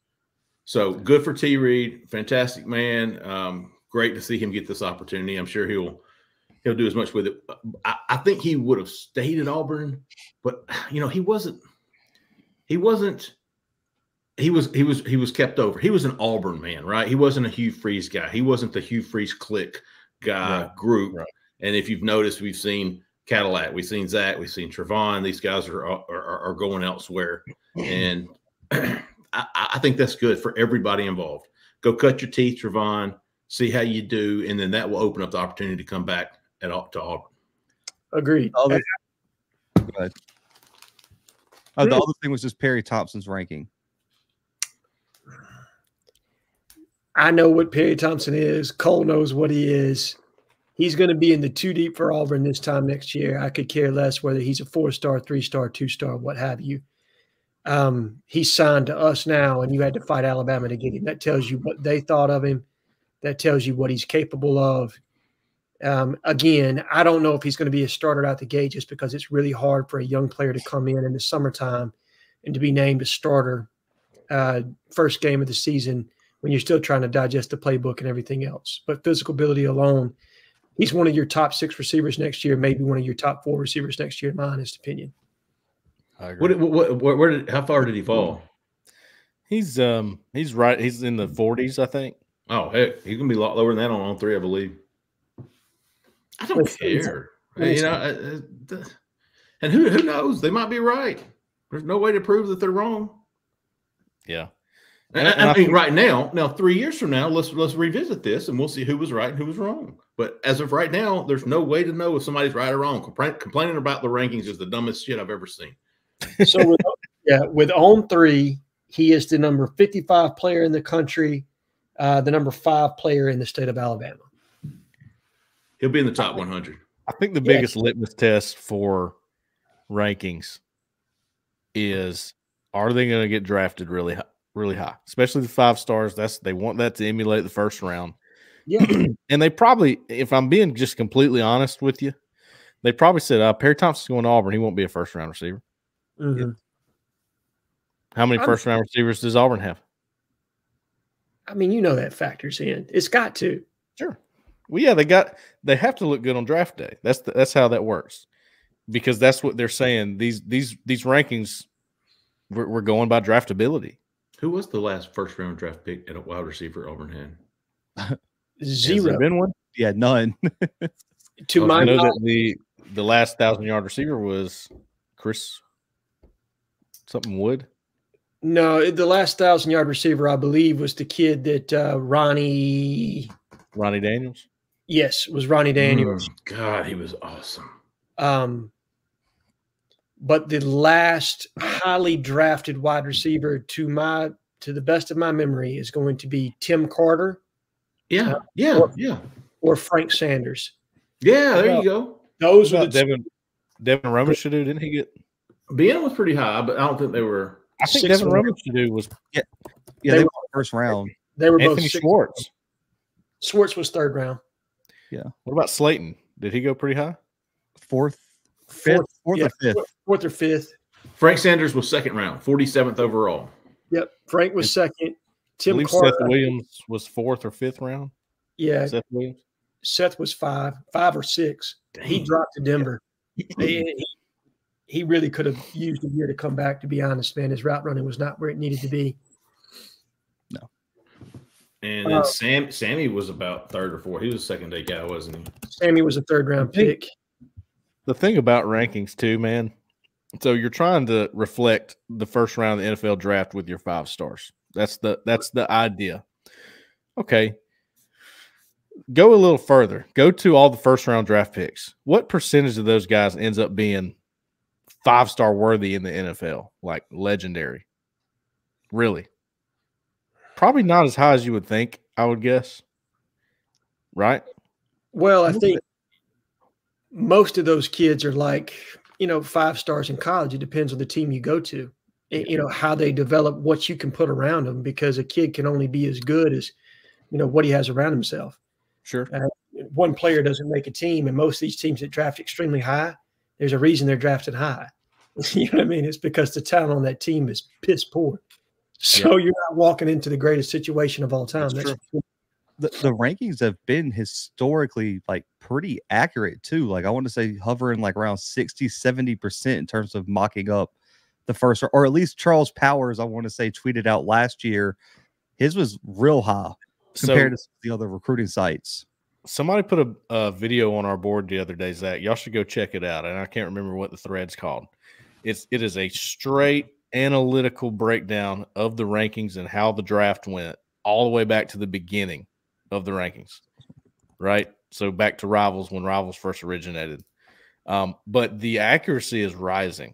So good for T. Reed. Fantastic man. Great to see him get this opportunity. I'm sure he'll do as much with it. I think he would have stayed at Auburn, but he was kept over. He was an Auburn man, right? He wasn't a Hugh Freeze guy. He wasn't the Hugh Freeze clique guy group. Right. And if you've noticed, we've seen Cadillac, we've seen Zach, we've seen Trevon. These guys are going elsewhere, and I think that's good for everybody involved. Go cut your teeth, Trevon. See how you do, and then that will open up the opportunity to come back to Auburn. Agreed. Go ahead. The other thing was just Perry Thompson's ranking. I know what Perry Thompson is. Cole knows what he is. He's going to be in the 2 deep for Auburn this time next year. I could care less whether he's a 4-star, 3-star, 2-star, what have you. He's signed to us now, and you had to fight Alabama to get him. That tells you what they thought of him. That tells you what he's capable of. Again, I don't know if he's going to be a starter out the gate just because it's really hard for a young player to come in the summertime and to be named a starter first game of the season when you're still trying to digest the playbook and everything else. But physical ability alone, he's one of your top 6 receivers next year, maybe one of your top 4 receivers next year, in my honest opinion. I agree. How far did he fall? He's right. He's in the 40s, I think. Oh, heck, he's gonna be a lot lower than that on 3, I believe. I don't care. And who knows? They might be right. There's no way to prove that they're wrong. Yeah. And I mean, right now, 3 years from now, let's revisit this and we'll see who was right and who was wrong. But as of right now, there's no way to know if somebody's right or wrong. Complaining about the rankings is the dumbest shit I've ever seen. So with on 3, he is the number 55 player in the country, the number 5 player in the state of Alabama. He'll be in the top 100. I think the biggest litmus test for rankings is, are they going to get drafted really high, especially the 5 stars. They want that to emulate the first round. Yeah. And they probably, if I'm being just completely honest with you, they probably said, Perry Thompson's going to Auburn. He won't be a first round receiver. Mm-hmm. How many first round receivers does Auburn have? I mean, that factors in. It's got to. Sure. Well, yeah, they have to look good on draft day. That's how that works, because that's what they're saying. These rankings, we're going by draftability. Who was the last first round draft pick at a wide receiver Auburn had? 0. Has there been one? Yeah, none. To my I know knowledge, that the last 1,000-yard receiver was Chris something Wood. No, the last 1,000-yard receiver, I believe, was the kid that Ronnie Daniels. Yes, it was Ronnie Daniels. God, he was awesome. But the last highly drafted wide receiver, to the best of my memory, is going to be Tim Carter. Or Frank Sanders. Yeah, there you go. Those are Devin Romichadou. Didn't he get? Ben was pretty high, but I don't think they were. I think Devin Romichadou was. Yeah, they were first round. They were Anthony both Schwartz. Schwartz was 3rd round. Yeah. What about Slayton? Did he go pretty high? 4th, 5th, 4th or 5th. 4th or 5th. Frank Sanders was 2nd round, 47th overall. Yep. Frank was 2nd. I believe Carter, Seth Williams was 4th or 5th round. Yeah. Seth Williams. Seth was 5 or 6. Dang. He dropped to Denver. He really could have used a year to come back, to be honest, man. His route running was not where it needed to be. No. And then Sammy was about 3rd or 4th. He was a 2nd-day guy, wasn't he? Sammy was a 3rd round pick. The thing about rankings too, man. So you're trying to reflect the first round of the NFL draft with your 5 stars. That's the idea. Okay. Go a little further. Go to all the first round draft picks. What percentage of those guys ends up being 5-star worthy in the NFL, like legendary? Really? Probably not as high as you would think, I would guess. Right? Well, I think most of those kids are like, 5 stars in college. It depends on the team you go to, how they develop what you can put around them, because a kid can only be as good as, what he has around himself. Sure. One player doesn't make a team, and most of these teams that draft extremely high, there's a reason they're drafted high. You know what I mean? It's because the talent on that team is piss poor. So you're not walking into the greatest situation of all time. That's true. The rankings have been historically like pretty accurate too. Like I want to say hovering like around 60-70% in terms of mocking up the first, or at least Charles Powers, I want to say, tweeted out last year. His was real high compared to the other recruiting sites. Somebody put a video on our board the other day, Zach. Y'all should go check it out. And I can't remember what the thread's called. It is a straight analytical breakdown of the rankings and how the draft went all the way back to the beginning of the rankings, right? So back to Rivals, when Rivals first originated. But the accuracy is rising.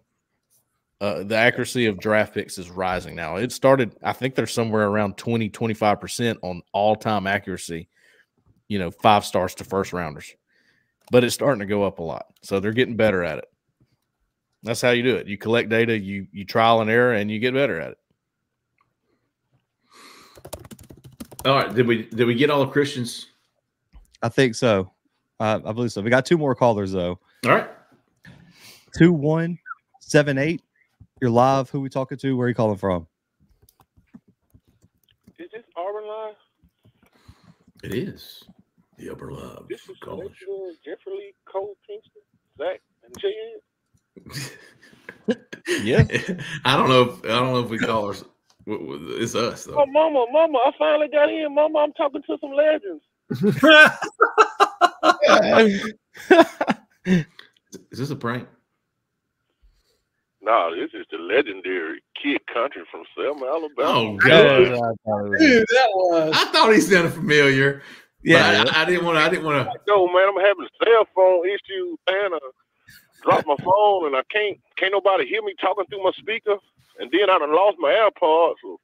The accuracy of draft picks is rising now. It started, I think they're somewhere around 20-25% on all-time accuracy, 5 stars to first rounders. But it's starting to go up a lot. So they're getting better at it. That's how you do it. You collect data, you trial and error, and you get better at it. All right. Did we get all the Christians? I think so. I believe so. We got 2 more callers though. All right. 2178. You're live. Who we talking to? Where are you calling from? Is this Auburn Live? It is. The Auburn Live. This is Jeffrey Lee, Cole, Pinkston, Zach, and Jhead. Yeah. I don't know if we call us. It's us though. Oh, mama, I finally got in. Mama, I'm talking to some legends. Is this a prank? No, this is the legendary Kid Country from Selma, Alabama. Oh God, Dude, that was. I thought he sounded familiar. Yeah, I didn't want to. No, man, I'm having cell phone issues, man. Dropped my phone and I can't nobody hear me talking through my speaker, and then I done lost my AirPods. So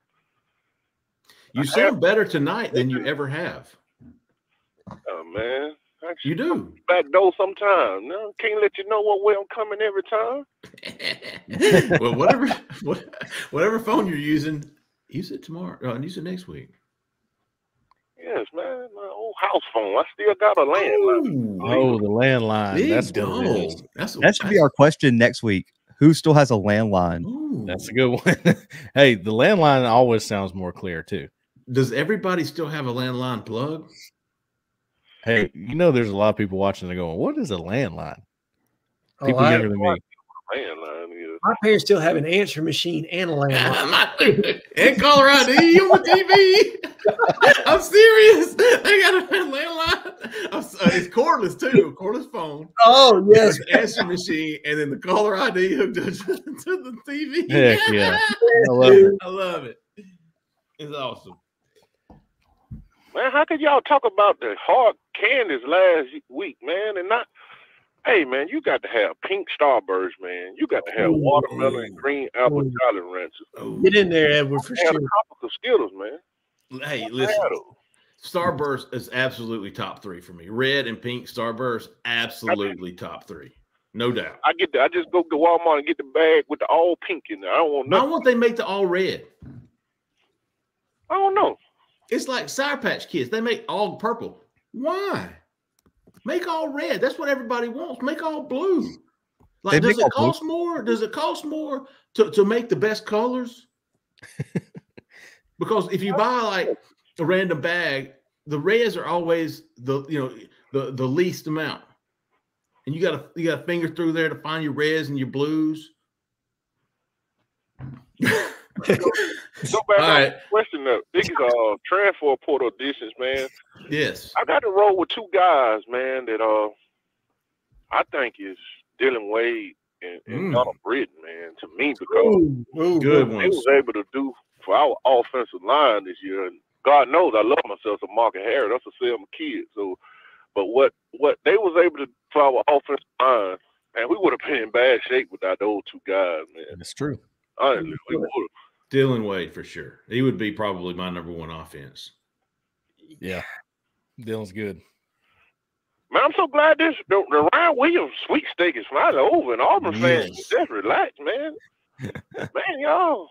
you sound better tonight than you ever have. Oh man, you do. Back door sometime. No, can't let you know what way I'm coming every time. Well, whatever phone you're using, use it tomorrow. Use it next week. Yes, man. My old house phone. I still got a landline. Oh, the landline. That's that should be our question next week. Who still has a landline? Ooh. That's a good one. Hey, the landline always sounds more clear too. Does everybody still have a landline plug? Hey, there's a lot of people watching that going, what is a landline? People younger than me. My parents still have an answer machine and a landline. And caller ID on the TV. I'm serious. They got a landline. It's cordless too. Cordless phone. Oh yes, answer machine, and then the caller ID hooked up to the TV. Heck yeah, I love it. It's awesome. Man, how could y'all talk about the hard candies last week, man, and not? Hey, man, you got to have pink Starburst, man. You got to have watermelon and green apple Jolly Ranchers. Get in there, Edward, for sure. Tropical Skittles, man. Hey, listen. Starburst is absolutely top 3 for me. Red and pink Starburst, absolutely top 3. No doubt. I just go to Walmart and get the bag with the all pink in there. I don't want nothing. Why won't they make the all red? I don't know. It's like Sour Patch Kids. They make all purple. Why? Make all red. That's what everybody wants. Make all blue. Like, does it cost more? Does it cost more to make the best colors? Because if you buy like a random bag, the reds are always the least amount, and you got to finger through there to find your reds and your blues. Go back on the question of biggest transfer portal additions, man. Yes. I got to roll with 2 guys, man, that I think is Dylan Wade and Donald Britton, man, to me, because good they was able to do for our offensive line this year. And God knows I love myself some Mark and Harry. That's a Selma kid. So, but what they was able to do for our offensive line, and we would have been in bad shape without those 2 guys, man. That's true. Honestly, we would have. Dylan Wade for sure. He would be probably my number 1 offense. Yeah. Dylan's good. Man, I'm so glad the Ryan Williams sweepstake is finally over, and Auburn fans just relax, man. Man, y'all.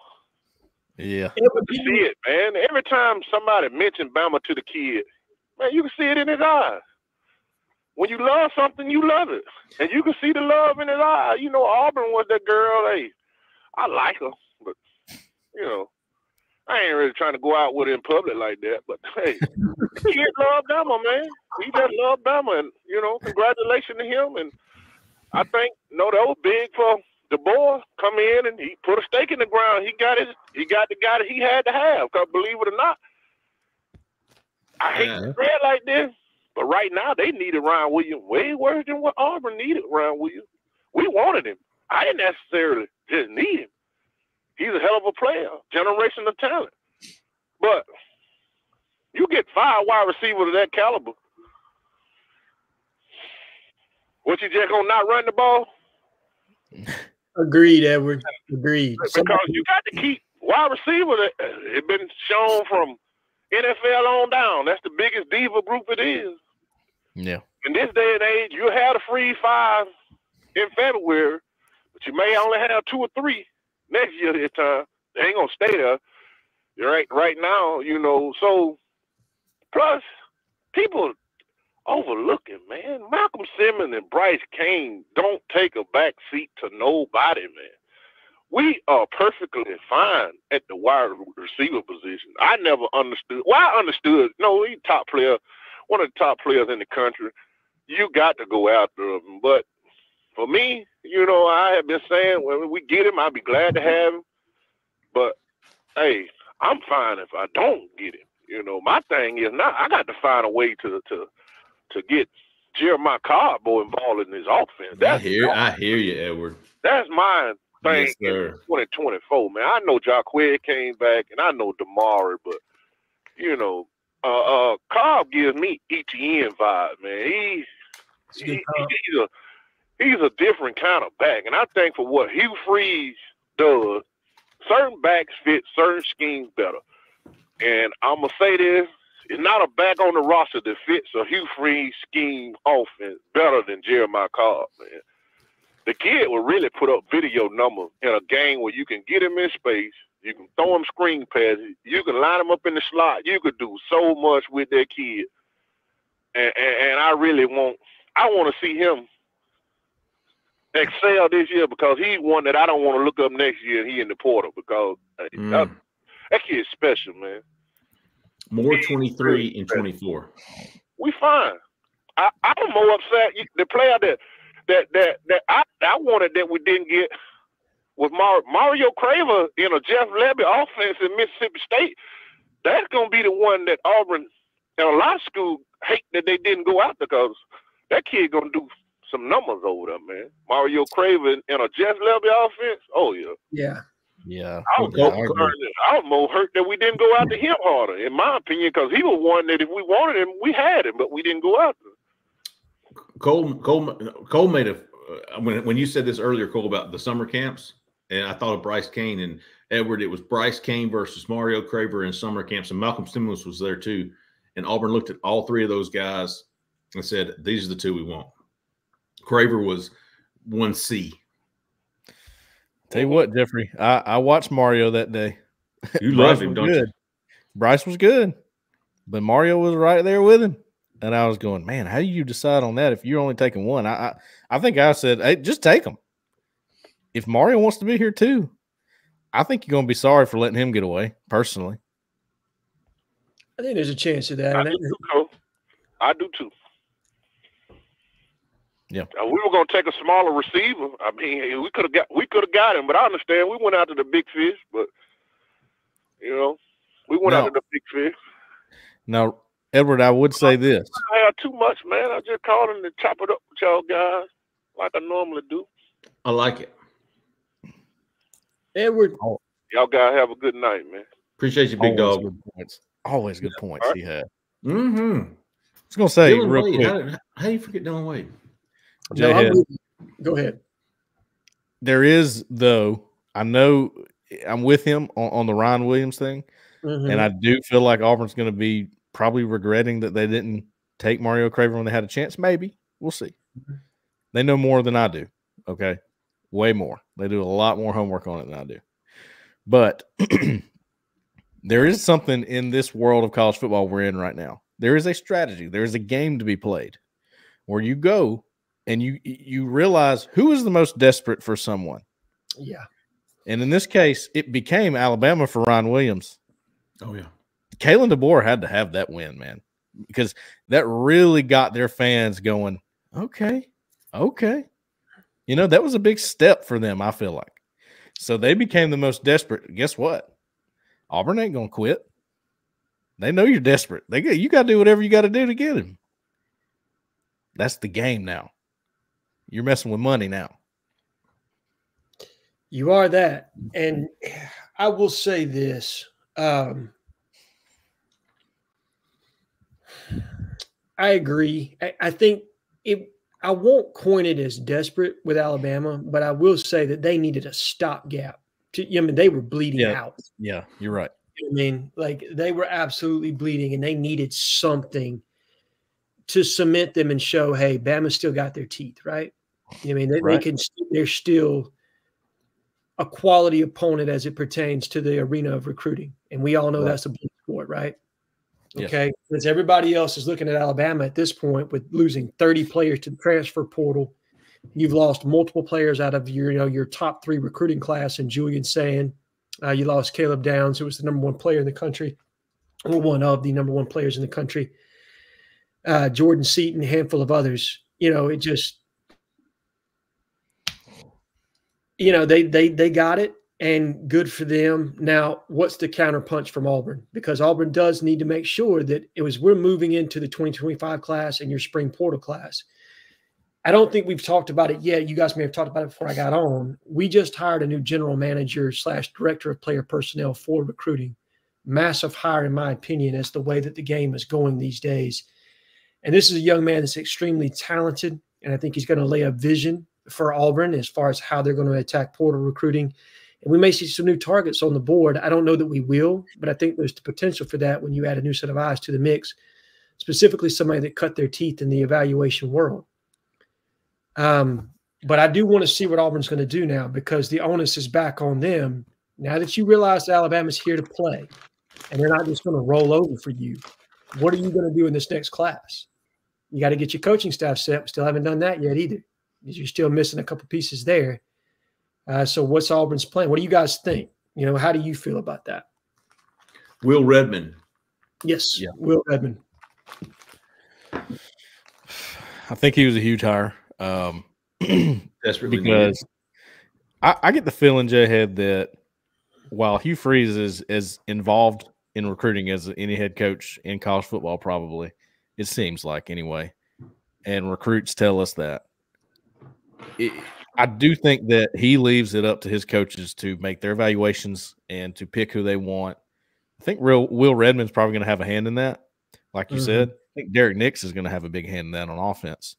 Yeah. You can see it, man. Every time somebody mentions Bama to the kid, man, you can see it in his eyes. When you love something, you love it. And you can see the love in his eyes. You know, Auburn was that girl. Hey, I like her, but, you know, I ain't really trying to go out with her in public like that. But, hey, the kid loved Bama, man. He just loved Bama. And, you know, congratulations to him. And I think, you know, that was big for the boy. Come in and he put a stake in the ground. He got the guy that he had to have. Because believe it or not, I hate to say it like this, but right now they needed Ryan Williams way worse than what Auburn needed Ryan Williams. We wanted him. I didn't necessarily just need him. He's a hell of a player, generational talent. But you get 5 wide receivers of that caliber. What, you just gonna not run the ball? Agreed, Edward. Agreed. Because you got to keep wide receiver that has been shown from NFL on down. That's the biggest diva group it is. Yeah. In this day and age, you have a free 5 in February, but you may only have 2 or 3 next year this time. They ain't gonna stay there. Right now, you know. So plus people overlooking, man. Malcolm Simmons and Bryce Kane don't take a back seat to nobody, man. We are perfectly fine at the wide receiver position. I never understood. Well, I understood. No, he's top player, one of the top players in the country. You got to go after him. But for me, you know, I have been saying when we get him, I'll be glad to have him. But, hey, I'm fine if I don't get him. You know, my thing is now I got to find a way to get Jeremiah Carbo involved in his offense. I hear you, Edward. That's my thing Yes, in 2024, man. I know Jhead came back, and I know Damari, but, you know, Cobb gives me ETN vibe, man. He's a different kind of back, and I think for what Hugh Freeze does, certain backs fit certain schemes better. And I'm going to say this, it's not a back on the roster that fits a Hugh Freeze scheme offense better than Jeremiah Cobb, man. The kid will really put up video numbers in a game where you can get him in space, you can throw him screen passes, you can line him up in the slot. You could do so much with that kid. And I really want to see him excel this year because he's one that I don't want to look up next year and he in the portal because that kid's special, man. More 23 and 24. We fine. I'm more upset. The player that I wanted that we didn't get was Mario Craver in a Jeff Levy offense in Mississippi State. That's going to be the one that Auburn and a lot of schools hate that they didn't go out because that kid going to do some numbers over there, man. Mario Craven in a Jeff Levy offense. Oh, yeah. Yeah. Yeah. I was more hurt that we didn't go after him harder, in my opinion, because he was one that if we wanted him, we had him, but we didn't go after him. Cole made a when you said this earlier, Cole, about the summer camps, and I thought of Bryce Kane and Edward. It was Bryce Kane versus Mario Craver in summer camps, and Malcolm Simmons was there too. And Auburn looked at all 3 of those guys and said, "These are the 2 we want." Craver was 1C. Tell you what, Jeffrey, I watched Mario that day. You love him, don't you? Bryce was good, but Mario was right there with him. And I was going, man, how do you decide on that if you're only taking one? I think I said, hey, just take him. If Mario wants to be here too, I think you're going to be sorry for letting him get away, personally. I think there's a chance of that. I do too. Yeah, we were going to take a smaller receiver. I mean, we could have got him, but I understand we went after the big fish. But you know, we went after the big fish. Now, Edward, I would say this: I have too much, man. I just called him to chop it up with y'all guys like I normally do. I like it, Edward. Y'all guys have a good night, man. Appreciate you, big dog. Good points. Always good points he had. Mm-hmm. I was going to say Dylan real Wade. quick. How do you forget Dylan Wade? No, go ahead. There is, though, I know I'm with him on the Ryan Williams thing, and I do feel like Auburn's going to be probably regretting that they didn't take Mario Craven when they had a chance? Maybe. We'll see. They know more than I do. Okay. Way more. They do a lot more homework on it than I do. But there is something in this world of college football we're in right now. There is a strategy. There is a game to be played where you go and you realize who is the most desperate for someone. Yeah. And in this case, it became Alabama for Ryan Williams. Oh, yeah. Kalen DeBoer had to have that win, man, because that really got their fans going, okay. You know, that was a big step for them, I feel like. So they became the most desperate. Guess what? Auburn ain't going to quit. They know you're desperate. You got to do whatever you got to do to get him. That's the game now. You're messing with money now. You are that. And I will say this. I agree. I think I won't coin it as desperate with Alabama, but I will say that they needed a stopgap. They were bleeding out. Yeah, you're right. I mean, like they were absolutely bleeding, and they needed something to cement them and show, hey, Bama's still got their teeth, right? I mean, they're still a quality opponent as it pertains to the arena of recruiting, and we all know that's a blue sport, right? Yes. Okay, because everybody else is looking at Alabama at this point with losing 30 players to the transfer portal. You've lost multiple players out of your top 3 recruiting class in Julian Sand. You lost Caleb Downs, who was the #1 player in the country, or one of the #1 players in the country. Jordan Seaton, a handful of others. It just, they got it, and good for them. Now, what's the counterpunch from Auburn? Because Auburn does need to make sure that we're moving into the 2025 class and your spring portal class. I don't think we've talked about it yet. You guys may have talked about it before I got on. We just hired a new general manager / director of player personnel for recruiting. Massive hire, in my opinion, as the way that the game is going these days. And this is a young man that's extremely talented, and I think he's going to lay a vision for Auburn as far as how they're going to attack portal recruiting. And we may see some new targets on the board. I don't know that we will, but I think there's the potential for that when you add a new set of eyes to the mix, specifically somebody that cut their teeth in the evaluation world. But I do want to see what Auburn's going to do now, because the onus is back on them. Now that you realize that Alabama's here to play and they're not just going to roll over for you, what are you going to do in this next class? You got to get your coaching staff set. We still haven't done that yet either, because you're still missing a couple pieces there. So what's Auburn's plan? What do you guys think? How do you feel about that? Will Redmond. Yes, yeah. Will Redmond. I think he was a huge hire. Desperately because I get the feeling, Jhead, that while Hugh Freeze is as involved in recruiting as any head coach in college football, probably, it seems like anyway, and recruits tell us that, I do think that he leaves it up to his coaches to make their evaluations and to pick who they want. I think Will Redmond's probably going to have a hand in that. Like you said, I think Derek Nix is going to have a big hand in that on offense.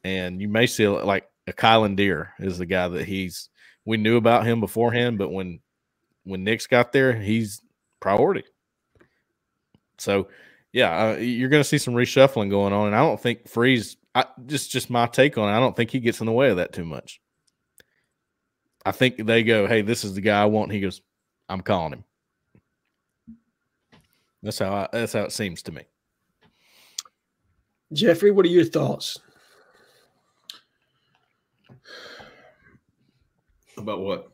And you may see like a Kylan Deere is the guy that we knew about him beforehand, but when Nix got there, he's priority. So, yeah, you're going to see some reshuffling going on, and I don't think Freeze. Just my take on it. I don't think he gets in the way of that too much. I think they go, "Hey, this is the guy I want." He goes, "I'm calling him." That's how it seems to me. Jeffrey, what are your thoughts? About what?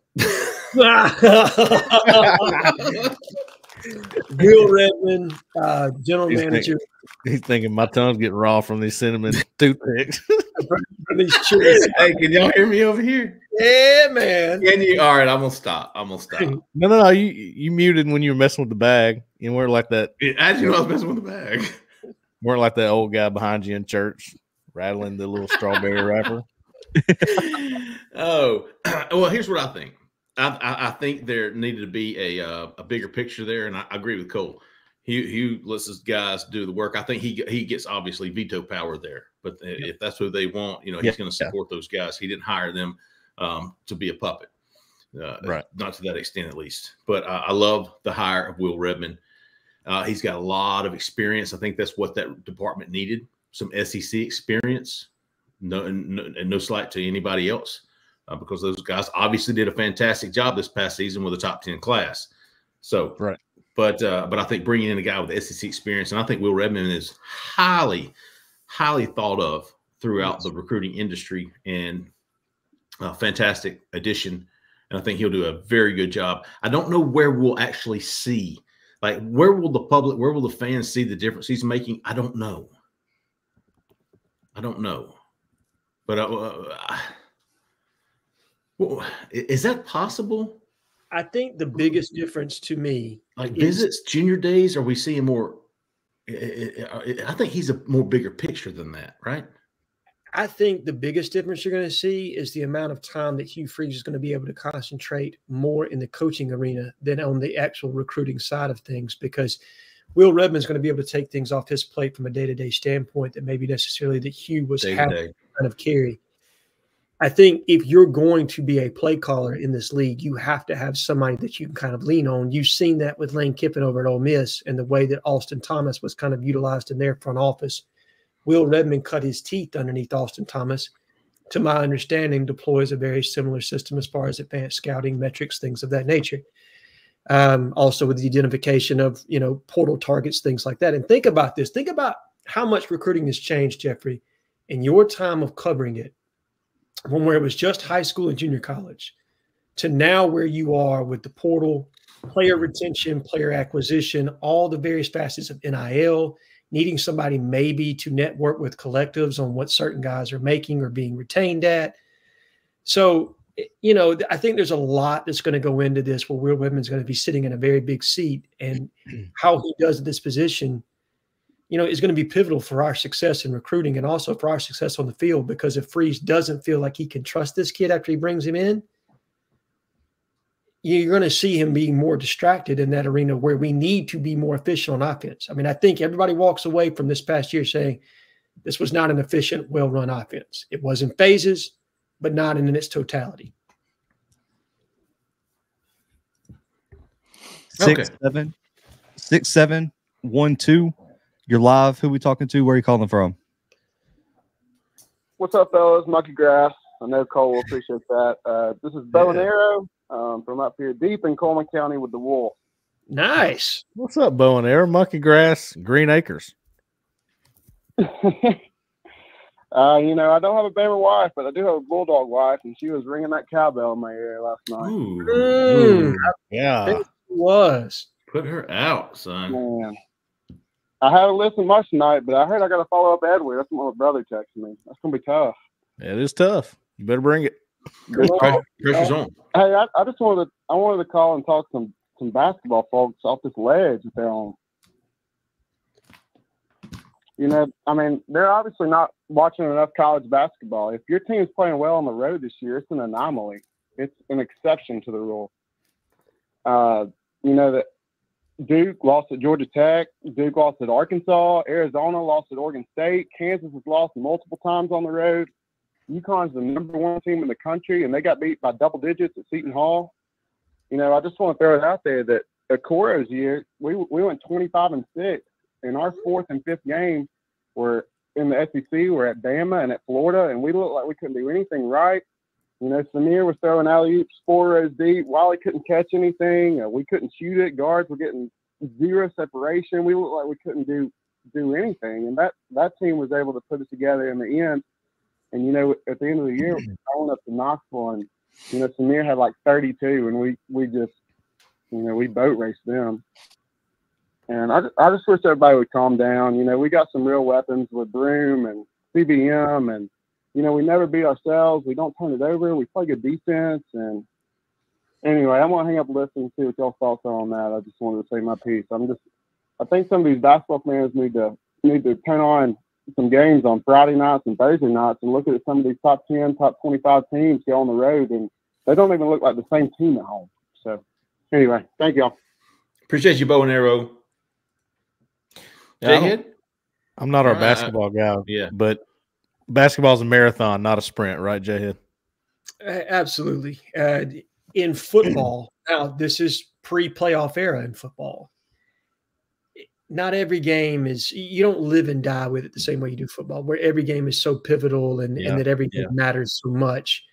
Will Redmond, general manager. He's thinking my tongue's getting raw from these cinnamon toothpicks. Hey, can y'all hear me over here? Yeah, man. Can you? All right, I'm gonna stop. No. You muted when you were messing with the bag. You weren't like that. As you know, I was messing with the bag. Weren't like that old guy behind you in church rattling the little strawberry wrapper. Oh, well, here's what I think. I think there needed to be a bigger picture there, and I agree with Cole. He lets his guys do the work. I think he gets obviously veto power there, but if that's who they want, he's going to support those guys. He didn't hire them to be a puppet, right? Not to that extent, at least. But I love the hire of Will Redmond. He's got a lot of experience. I think that's what that department needed, some SEC experience. No slight to anybody else, because those guys obviously did a fantastic job this past season with a top 10 class. So, right. But I think bringing in a guy with SEC experience, and I think Will Redmond is highly thought of throughout the recruiting industry, and a fantastic addition. And I think he'll do a very good job. I don't know where we'll actually see, like, where will the fans see the difference he's making? I don't know. But is that possible? I think the biggest difference to me, like visits, junior days, are we seeing more? I think he's a more bigger picture than that, right? I think the biggest difference you're going to see is the amount of time that Hugh Freeze is going to be able to concentrate more in the coaching arena than on the actual recruiting side of things, because Will Redmond's going to be able to take things off his plate from a day-to-day standpoint that maybe necessarily that Hugh was having to kind of carry. I think if you're going to be a play caller in this league, you have to have somebody that you can kind of lean on. You've seen that with Lane Kiffin over at Ole Miss and the way that Austin Thomas was kind of utilized in their front office. Will Redmond cut his teeth underneath Austin Thomas. To my understanding, deploys a very similar system as far as advanced scouting, metrics, things of that nature. Also with the identification of, portal targets, things like that. And think about this. Think about how much recruiting has changed, Jeffrey, in your time of covering it, from where it was just high school and junior college to now where you are with the portal, player retention, player acquisition, all the various facets of NIL, needing somebody maybe to network with collectives on what certain guys are making or being retained at. So, I think there's a lot that's going to go into this where Will Redmond's going to be sitting in a very big seat, and how he does this position, is going to be pivotal for our success in recruiting and also for our success on the field, because if Freeze doesn't feel like he can trust this kid after he brings him in, you're going to see him being more distracted in that arena where we need to be more efficient on offense. I mean, I think everybody walks away from this past year saying this was not an efficient, well-run offense. It was in phases, but not in its totality. 6-7-1-2. You're live. Who we talking to? Where are you calling from? What's up, fellas? Monkey Grass. I know Cole will appreciate that. This is Bow and Arrow from up here deep in Coleman County with the Wolf. Nice. What's up, Bow and Arrow? Monkey Grass, Green Acres. I don't have a Bama wife, but I do have a Bulldog wife, and she was ringing that cowbell in my ear last night. Yeah. It was. Put her out, son. Man. I haven't listened much tonight, but I heard I got to follow up Edward. That's what my brother texted me. That's going to be tough. It is tough. You better bring it. Pressure's on. Hey, I just wanted to call and talk some basketball folks off this ledge that they're on. They're obviously not watching enough college basketball. If your team's playing well on the road this year, it's an anomaly. It's an exception to the rule. That Duke lost at Georgia Tech. Duke lost at Arkansas. Arizona lost at Oregon State. Kansas has lost multiple times on the road. UConn's the #1 team in the country, and they got beat by double digits at Seton Hall. I just want to throw it out there that at Coro's year, we went 25-6, and our 4th and 5th game were in the SEC. We're at Bama and at Florida, and we looked like we couldn't do anything right. Samir was throwing alley-oops 4 rows deep. Wiley couldn't catch anything. We couldn't shoot it. Guards were getting 0 separation. We looked like we couldn't do anything. And that team was able to put it together in the end. And, at the end of the year, we were going up to Knoxville, and, Samir had like 32, and we just, we boat raced them. And I just wish everybody would calm down. We got some real weapons with Broom and CBM, and, we never beat ourselves. We don't turn it over. We play good defense. And anyway, I'm going to hang up and listen and see what y'all thoughts are on that. I just wanted to say my piece. I think some of these basketball fans need to turn on some games on Friday nights and Thursday nights and look at some of these top 10, top 25 teams go on the road, and they don't even look like the same team at home. So anyway, thank y'all. Appreciate you, Bow and Arrow. Jhead? I'm not our basketball guy, but basketball's a marathon, not a sprint, right, Jhead? Absolutely. In football, now this is pre-playoff era in football. not every game is, you don't live and die with it the same way you do football, where every game is so pivotal and that every game matters so much.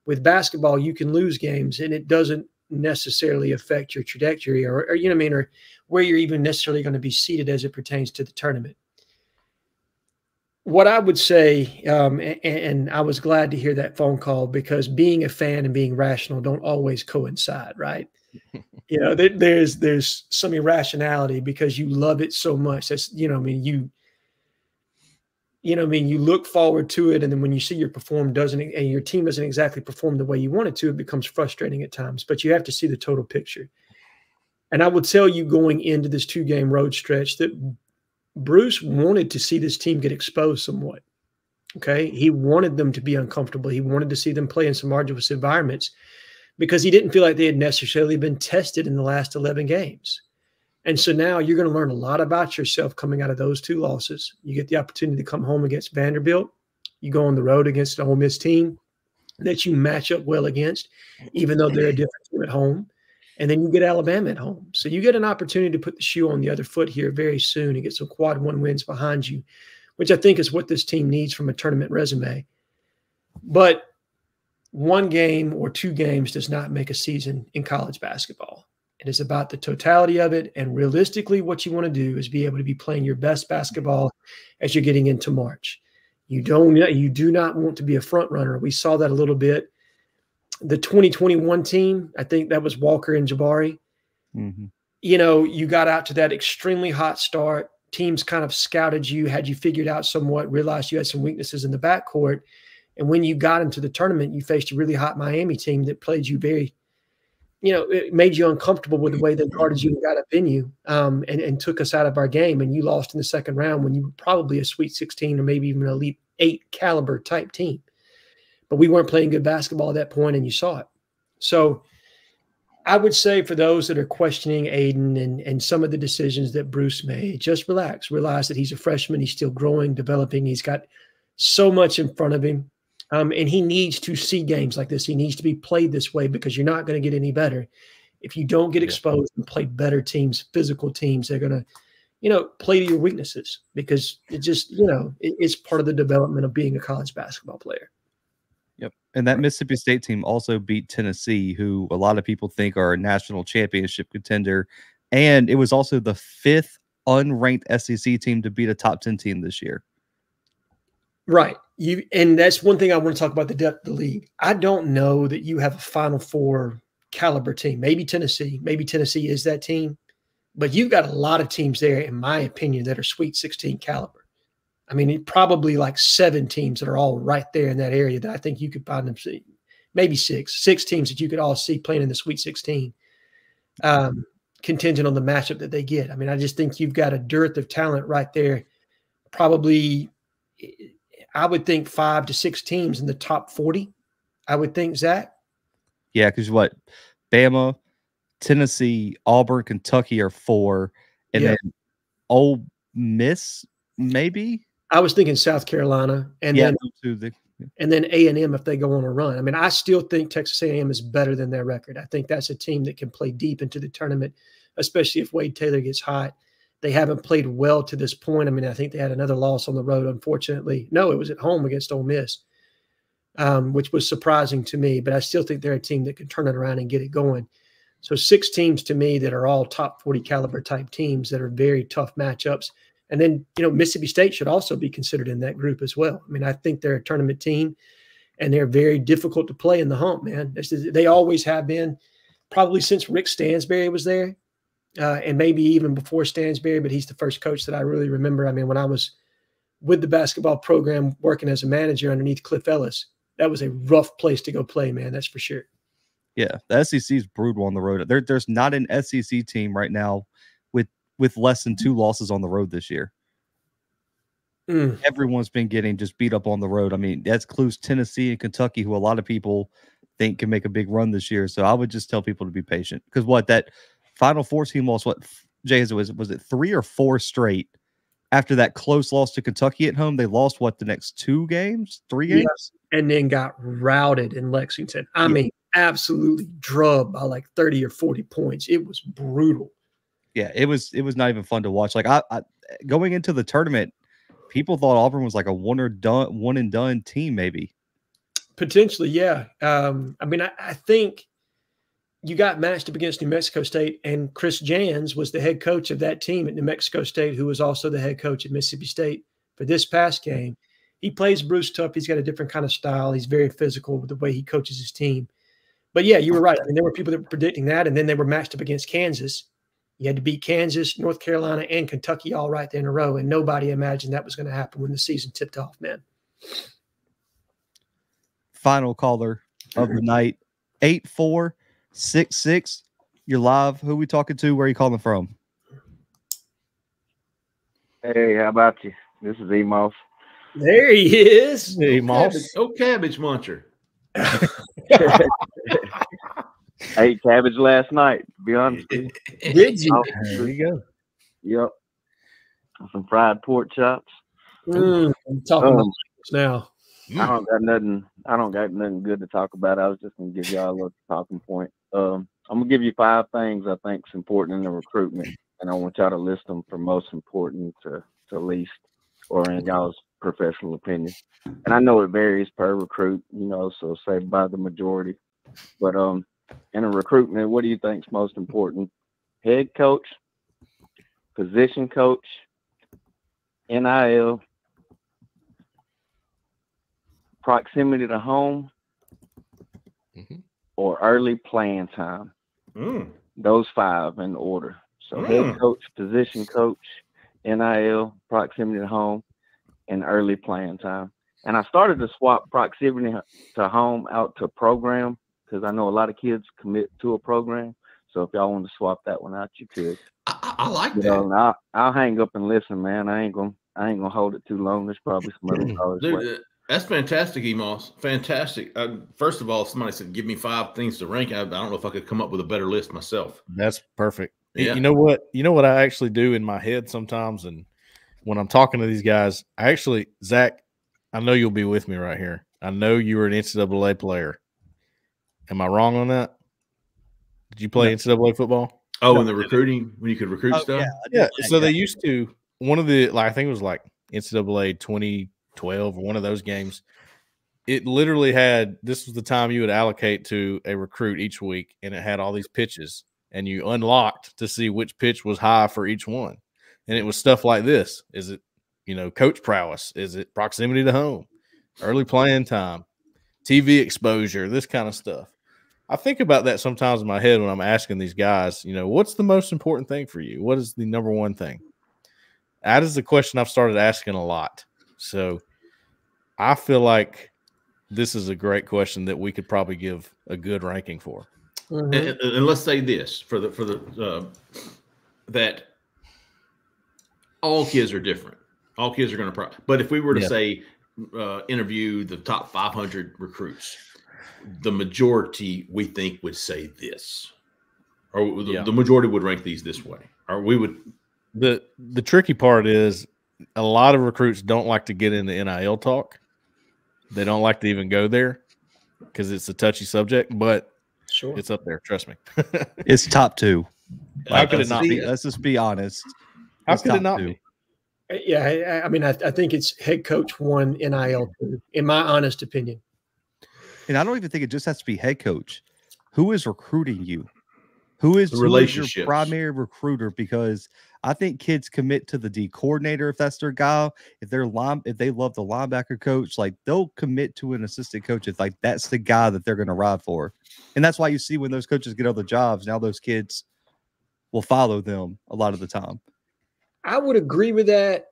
With basketball, you can lose games and it doesn't necessarily affect your trajectory or you know what I mean, or where you're even necessarily going to be seated as it pertains to the tournament. What I would say, and I was glad to hear that phone call, because being a fan and being rational don't always coincide, right? You know, there's some irrationality because you love it so much. That's, you know, I mean, you look forward to it, and then when you see your perform and your team doesn't exactly perform the way you want it to, it becomes frustrating at times. But you have to see the total picture. And I would tell you, going into this 2-game road stretch, that Bruce wanted to see this team get exposed somewhat. Okay. He wanted them to be uncomfortable. He wanted to see them play in some arduous environments because he didn't feel like they had necessarily been tested in the last 11 games. And so now you're going to learn a lot about yourself coming out of those 2 losses. You get the opportunity to come home against Vanderbilt. You go on the road against an Ole Miss team that you match up well against, even though they're a different team at home. And then you get Alabama at home. So you get an opportunity to put the shoe on the other foot here very soon and get some quad 1 wins behind you, which I think is what this team needs from a tournament resume. But 1 game or 2 games does not make a season in college basketball. It is about the totality of it. And realistically, what you want to do is be able to be playing your best basketball as you're getting into March. You do not want to be a front runner. We saw that a little bit. The 2021 team, I think that was Walker and Jabari. Mm-hmm. You know, you got out to that extremely hot start. Teams kind of scouted you, had you figured out somewhat, realized you had some weaknesses in the backcourt. And when you got into the tournament, you faced a really hot Miami team that played you very, you know, it made you uncomfortable with the way they guarded you and got up in you, and took us out of our game. And you lost in the second round when you were probably a Sweet 16 or maybe even an Elite 8 caliber type team. But we weren't playing good basketball at that point, and you saw it. So I would say for those that are questioning Aiden and some of the decisions that Bruce made, just relax. Realize that he's a freshman. He's still growing, developing. He's got so much in front of him. And he needs to see games like this. He needs to be played this way, because you're not going to get any better if you don't get exposed and play better teams, physical teams. They're going to, you know, play to your weaknesses, because it just, you know, it's part of the development of being a college basketball player. Yep. And that Mississippi State team also beat Tennessee, who a lot of people think are a national championship contender. And it was also the 5th unranked SEC team to beat a top 10 team this year. Right. And that's one thing I want to talk about, the depth of the league. I don't know that you have a Final Four caliber team. Maybe Tennessee is that team, but you've got a lot of teams there, in my opinion, that are Sweet 16 caliber. I mean, probably like 7 teams that are all right there in that area that I think you could find them, maybe 6 teams that you could all see playing in the Sweet 16, contingent on the matchup that they get. I mean, I just think you've got a dearth of talent right there. Probably, I would think 5 to 6 teams in the top 40. I would think, Zach. Yeah, because what? Bama, Tennessee, Auburn, Kentucky are 4, and then Ole Miss, maybe. I was thinking South Carolina, and then A&M if they go on a run. I mean, I still think Texas A&M is better than their record. I think that's a team that can play deep into the tournament, especially if Wade Taylor gets hot. They haven't played well to this point. I mean, I think they had another loss on the road, unfortunately. No, it was at home against Ole Miss, which was surprising to me. But I still think they're a team that can turn it around and get it going. So 6 teams to me that are all top 40 caliber type teams that are very tough matchups. And then, you know, Mississippi State should also be considered in that group as well. I mean, I think they're a tournament team, and they're very difficult to play in the hump, man. They always have been, probably since Rick Stansberry was there, and maybe even before Stansberry, but he's the first coach that I really remember. I mean, when I was with the basketball program working as a manager underneath Cliff Ellis, that was a rough place to go play, man. That's for sure. Yeah, the SEC is brutal on the road. There's not an SEC team right now with less than 2 losses on the road this year. Everyone's been getting just beat up on the road. I mean, that includes Tennessee and Kentucky, who a lot of people think can make a big run this year. So I would just tell people to be patient, because that Final Four team lost, Jay, was it 3 or 4 straight after that close loss to Kentucky at home? They lost the next 3 games? Yes, and then got routed in Lexington. I mean, absolutely drubbed by like 30 or 40 points. It was brutal. Yeah, it was not even fun to watch. Like I going into the tournament, people thought Auburn was like a one and done team, maybe. Potentially, yeah. I mean, I think you got matched up against New Mexico State, and Chris Jans was the head coach of that team at New Mexico State, who was also the head coach at Mississippi State for this past game. He plays Bruce tough. He's got a different kind of style. He's very physical with the way he coaches his team. But yeah, you were right. I mean, there were people that were predicting that, and then they were matched up against Kansas. You had to beat Kansas, North Carolina, and Kentucky all right there in a row, and nobody imagined that was going to happen when the season tipped off, man. Final caller of the night, 8466. You're live. Who we talking to? Where are you calling from? Hey, how about you? This is Emos. There he is. Hey, Moss. Cabbage muncher. I ate cabbage last night, to be honest with you. Did you? There you go. Yep. Some fried pork chops. I'm talking about this now. I don't got nothing good to talk about. I was just gonna give y'all a little talking point. I'm gonna give you 5 things I think is important in the recruitment, and I want y'all to list them from most important to least, or in y'all's professional opinion. And I know it varies per recruit, so say by the majority. But in a recruitment, what do you think is most important? Head coach, position coach, NIL, proximity to home, or early playing time. Those 5 in order. So head coach, position coach, NIL, proximity to home, and early playing time. And I started to swap proximity to home out to program, because I know a lot of kids commit to a program. So if y'all want to swap that one out, you could. I like that. I'll hang up and listen, man. I ain't gonna hold it too long. There's probably some other callers. Dude, that's fantastic, Emos. Fantastic. First of all, somebody said, give me 5 things to rank. I don't know if I could come up with a better list myself. That's perfect. Yeah. You know what I actually do in my head sometimes, and when I'm talking to these guys, Zach, I know you'll be with me right here. I know you were an NCAA player. Am I wrong on that? Did you play NCAA football? Oh, in the recruiting, when you could recruit stuff? Yeah. So they used to, one of the, I think it was like NCAA 2012 or one of those games. It literally had, this was the time you would allocate to a recruit each week, and it had all these pitches, and you unlocked to see which pitch was high for each one. And it was stuff like this. Is it, coach prowess? Is it proximity to home? Early playing time? TV exposure? This kind of stuff. I think about that sometimes in my head when I'm asking these guys, what's the most important thing for you? What is the number one thing? That is the question I've started asking a lot. So I feel like this is a great question that we could probably give a good ranking for. And let's say this for the that all kids are different. All kids are going to but if we were to say interview the top 500 recruits, the majority we think would say this, or the majority would rank these this way, or we would. The tricky part is a lot of recruits don't like to get into NIL talk. They don't like to even go there because it's a touchy subject, but it's up there. Trust me. It's top 2. How could it not be? Let's just be honest. How could it not be? Yeah, I mean, I think it's head coach 1, NIL 2, in my honest opinion. And I don't even think it just has to be head coach. Who is recruiting you? Who is your primary recruiter? Because I think kids commit to the D coordinator if that's their guy. If they love the linebacker coach, like they'll commit to an assistant coach if like that's the guy that they're going to ride for. And that's why you see when those coaches get other jobs, now those kids will follow them a lot of the time. I would agree with that,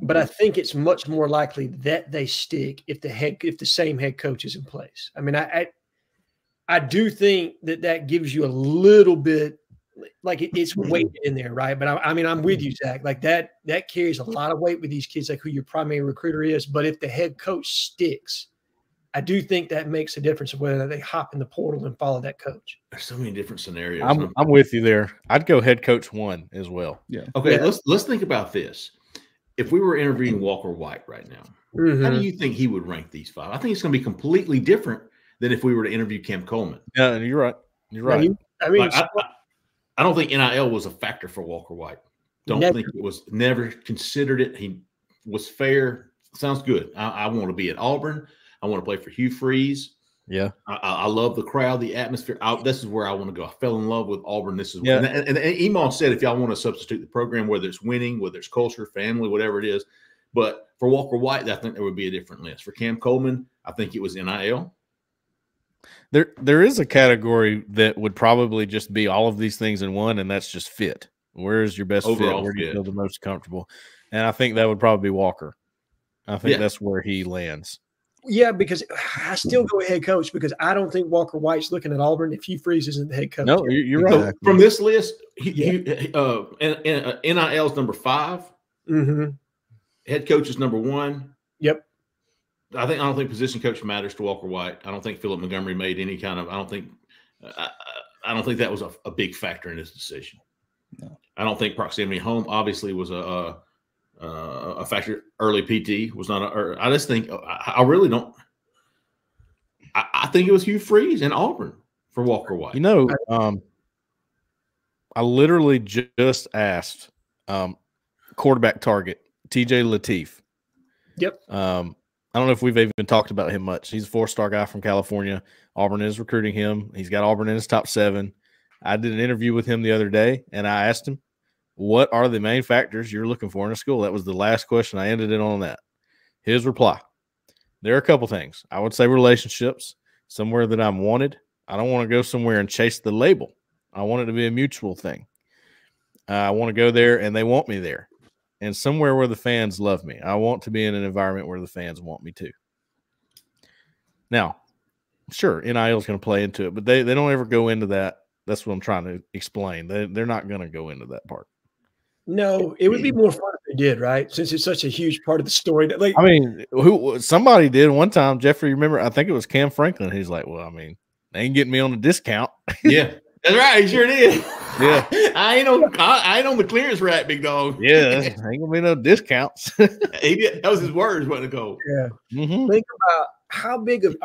but I think it's much more likely that they stick if the same head coach is in place. I mean, I do think that gives you a little bit, like it's weighted in there, right? But I mean, I'm with you, Zach. Like that carries a lot of weight with these kids, like who your primary recruiter is. But if the head coach sticks, I do think that makes a difference of whether they hop in the portal and follow that coach. There's so many different scenarios. I'm with you there. I'd go head coach 1 as well. Yeah. Okay. Yeah. Let's think about this. If we were interviewing Walker White right now, how do you think he would rank these 5? I think it's going to be completely different than if we were to interview Cam Coleman. Yeah, you're right. You're right. I mean, I don't think NIL was a factor for Walker White. Don't think it was. Never considered it. He was fair. Sounds good. I want to be at Auburn. I want to play for Hugh Freeze. Yeah, I love the crowd, the atmosphere. This is where I want to go. I fell in love with Auburn. This is and Email said if y'all want to substitute the program, whether it's winning, whether it's culture, family, whatever it is. But for Walker White, I think there would be a different list. For Cam Coleman, I think it was NIL. There is a category that would probably just be all of these things in one, and that's just fit. Where's your best Overall fit? Where do you fit. feel the most comfortable? And I think that would probably be Walker. I think that's where he lands. Yeah, because I still go head coach because I don't think Walker White's looking at Auburn if Hugh Freeze isn't the head coach. No, you're right. So from this list, NIL is number 5. Mm-hmm. Head coach is number 1. Yep. I don't think position coach matters to Walker White. I don't think Philip Montgomery made any kind of. I don't think that was a big factor in his decision. No. I don't think proximity home obviously was a factor. Early PT was not. I just think I really don't. I think it was Hugh Freeze and Auburn for Walker White. You know, I literally just asked quarterback target TJ Lateef. Yep. I don't know if we've even talked about him much. He's a 4-star guy from California. Auburn is recruiting him. He's got Auburn in his top 7. I did an interview with him the other day, and I asked him, what are the main factors you're looking for in a school? That was the last question. I ended it on that. His reply, there are a couple things. I would say relationships, somewhere that I'm wanted. I don't want to go somewhere and chase the label. I want it to be a mutual thing. I want to go there, and they want me there. And somewhere where the fans love me. I want to be in an environment where the fans want me to. Now, sure, NIL is going to play into it, but they don't ever go into that. That's what I'm trying to explain. They're not going to go into that part. No, it would be more fun if they did, right? Since it's such a huge part of the story. Like, I mean, somebody did one time, Jeffrey, remember, I think it was Cam Franklin. He's like, well, I mean, they ain't getting me on a discount. Yeah, that's right. He sure did. Yeah. I ain't on the clearance rack, big dog. Yeah, ain't gonna be no discounts. That was his words, wasn't it, Cole? Yeah. Mm-hmm. Think about how big of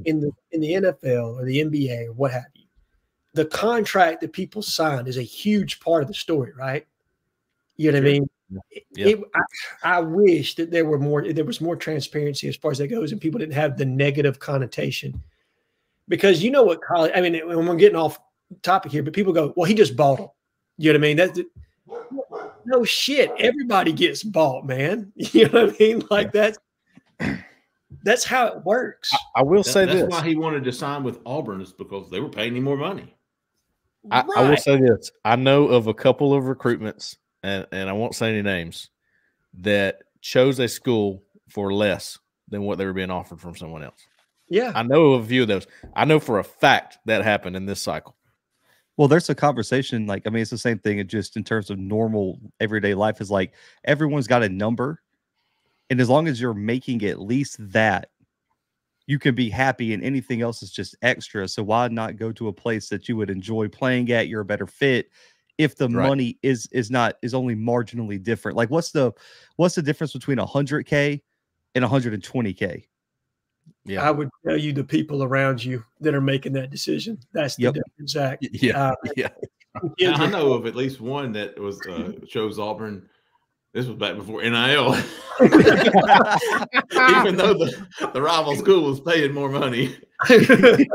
in the NFL or the NBA or what have you, the contract that people sign is a huge part of the story, right? You know what I mean? Yeah. I wish that there was more transparency as far as that goes, and people didn't have the negative connotation. Because you know what college, I mean, when we're getting off topic here, but people go, well, he just bought them. You know what I mean? No shit. Everybody gets bought, man. You know what I mean? Like that's how it works. I will say that's this. why he wanted to sign with Auburn is because they were paying him more money. I will say this. I know of a couple of recruitments, and I won't say any names, that chose a school for less than what they were being offered from someone else. Yeah. I know of a few of those. I know for a fact that happened in this cycle. Well, there's a conversation, like, I mean, it's the same thing. It just in terms of normal everyday life is like everyone's got a number. And as long as you're making at least that, you can be happy, and anything else is just extra. So why not go to a place that you would enjoy playing at? You're a better fit if the money is only marginally different. Like what's the difference between 100K and 120K? Yeah, I would tell you the people around you that are making that decision. That's the difference, Zach. Yeah, I know of at least one that was chose Auburn. This was back before NIL. Even though the rival school was paying more money. He's like,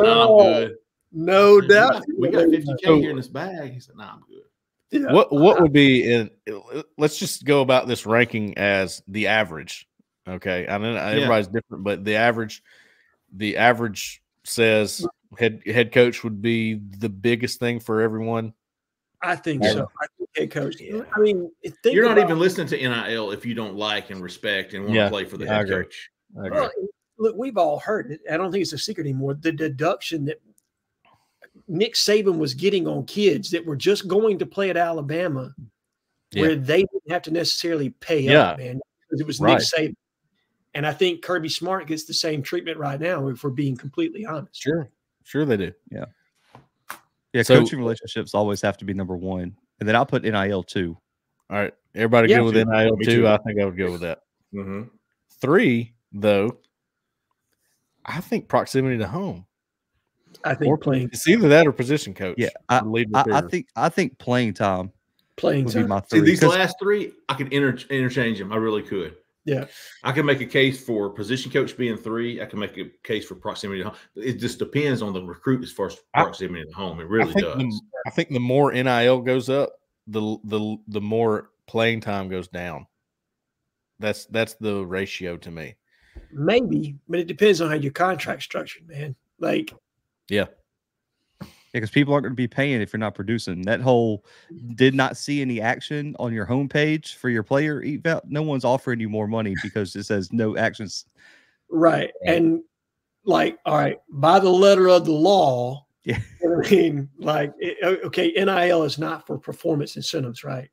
no, I'm good. No doubt. We got 50K here in this bag. He said, I'm good. Yeah. What would be in? Let's just go about this ranking as the average. Okay, I know everybody's different, but the average says head coach would be the biggest thing for everyone. I think so. I think head coach. Yeah. I mean, you're not even listening to NIL if you don't like and respect and want to play for the head coach. Well, look, we've all heard it. I don't think it's a secret anymore. The deduction that Nick Saban was getting on kids that were just going to play at Alabama, where they didn't have to necessarily pay up, man, because it was Nick Saban. And I think Kirby Smart gets the same treatment right now, if we're being completely honest. Sure they do. Yeah, so, coaching relationships always have to be number one. And then I'll put NIL 2. All right. Everybody good with NIL 2? I think I would go with that. 3, though, I think proximity to home. I think playing. It's either that or position coach. Yeah, lead receiver. I think playing time Playing would be time. my See, three. these last three, I could interchange them. I really could. Yeah. I can make a case for position coach being 3. I can make a case for proximity to home. It just depends on the recruit as far as proximity to home. It really does. I think the more NIL goes up, the more playing time goes down. That's the ratio to me. Maybe, but it depends on how your contract's structured, man. Like, yeah. Because people aren't going to be paying if you're not producing. That whole did not see any action on your homepage for your player eval. No one's offering you more money because it says no actions. Right. And like, all right, by the letter of the law, yeah. You know what I mean, like, okay, NIL is not for performance incentives, right?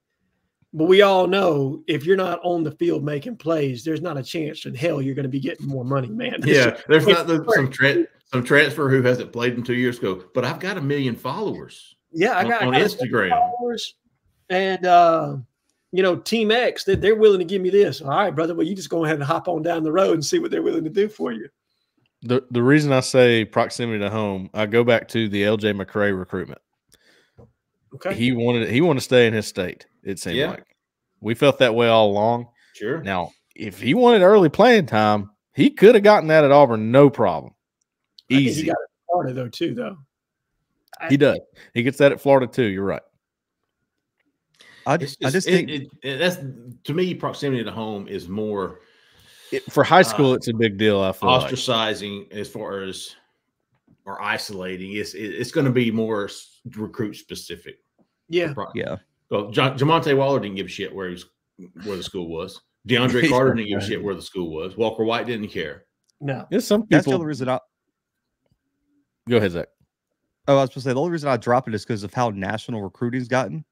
But we all know if you're not on the field making plays, there's not a chance in hell you're going to be getting more money, man. Yeah, there's not some transfer who hasn't played in 2 years ago, but I've got 1 million followers. Yeah, I got Instagram. Followers, and Team X, they're willing to give me this. All right, brother. Well, you just go ahead and hop on down the road and see what they're willing to do for you. The reason I say proximity to home, I go back to the LJ McCray recruitment. Okay. He wanted to stay in his state, it seemed like. We felt that way all along. Sure. Now, if he wanted early playing time, he could have gotten that at Auburn, no problem. Easy. I think he got it at Florida, though. He does. He gets that at Florida, too. You're right. I just think that's, to me, proximity to home is more for high school. It's a big deal. I feel ostracizing as far as or isolating. It's going to be more recruit specific. Yeah. Yeah. Well, Jamonte Waller didn't give a shit where the school was. DeAndre Carter didn't give a shit where the school was. Walker White didn't care. No. There's some people. That's the only reason Go ahead, Zach. Oh, I was supposed to say the only reason I drop it is because of how national recruiting's gotten.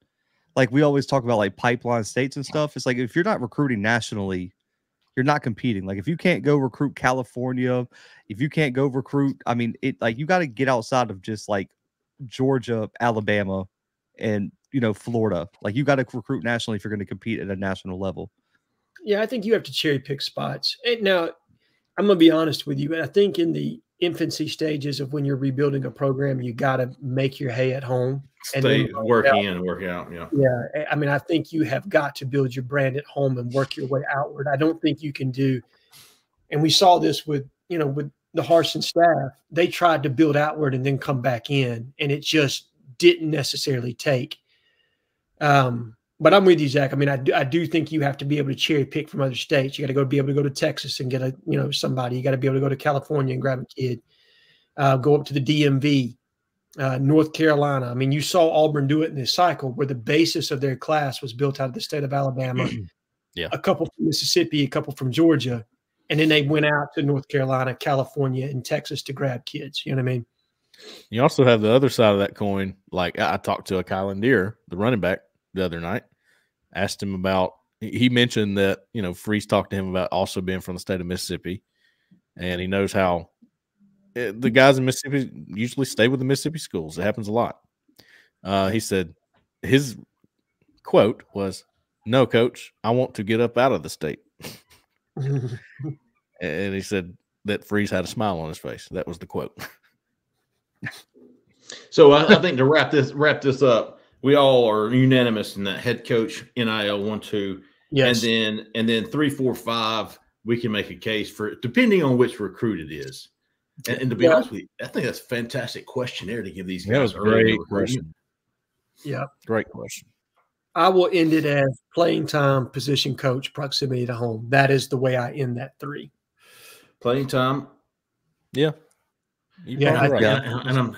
Like we always talk about like pipeline states and stuff. It's like if you're not recruiting nationally, you're not competing. Like if you can't go recruit California, if you can't go recruit, I mean, you got to get outside of just like Georgia, Alabama, and Florida. Like you got to recruit nationally if you're going to compete at a national level. Yeah, I think you have to cherry pick spots. And now, I'm going to be honest with you. I think in the infancy stages of when you're rebuilding a program, you got to make your hay at home. Work in and work out. Yeah. Yeah. I mean, I think you have got to build your brand at home and work your way outward. I don't think you can do, and we saw this with the Harsin staff. They tried to build outward and then come back in, and it just didn't necessarily take. But I'm with you, Zach. I mean, I do think you have to be able to cherry pick from other states. You got to be able to go to Texas and get somebody. You got to be able to go to California and grab a kid. Go up to the DMV, North Carolina. I mean, you saw Auburn do it in this cycle where the basis of their class was built out of the state of Alabama. Yeah, a couple from Mississippi, a couple from Georgia, and then they went out to North Carolina, California, and Texas to grab kids. You know what I mean? You also have the other side of that coin. Like I talked to a Kylan Deere, the running back, the other night. Asked him about. He mentioned that Freeze talked to him about also being from the state of Mississippi, and he knows how the guys in Mississippi usually stay with the Mississippi schools. It happens a lot. He said his quote was, "No, coach, I want to get up out of the state." And he said that Freeze had a smile on his face. That was the quote. So I think to wrap this up, we all are unanimous in that head coach NIL 1, 2, yes, and then 3, 4, 5. We can make a case for it, depending on which recruit it is. And to be honest with you, I think that's a fantastic questionnaire to give these guys. That was a great question. Yeah, great question. I will end it as playing time, position coach, proximity to home. That is the way I end that 3. Playing time. Yeah. Right. And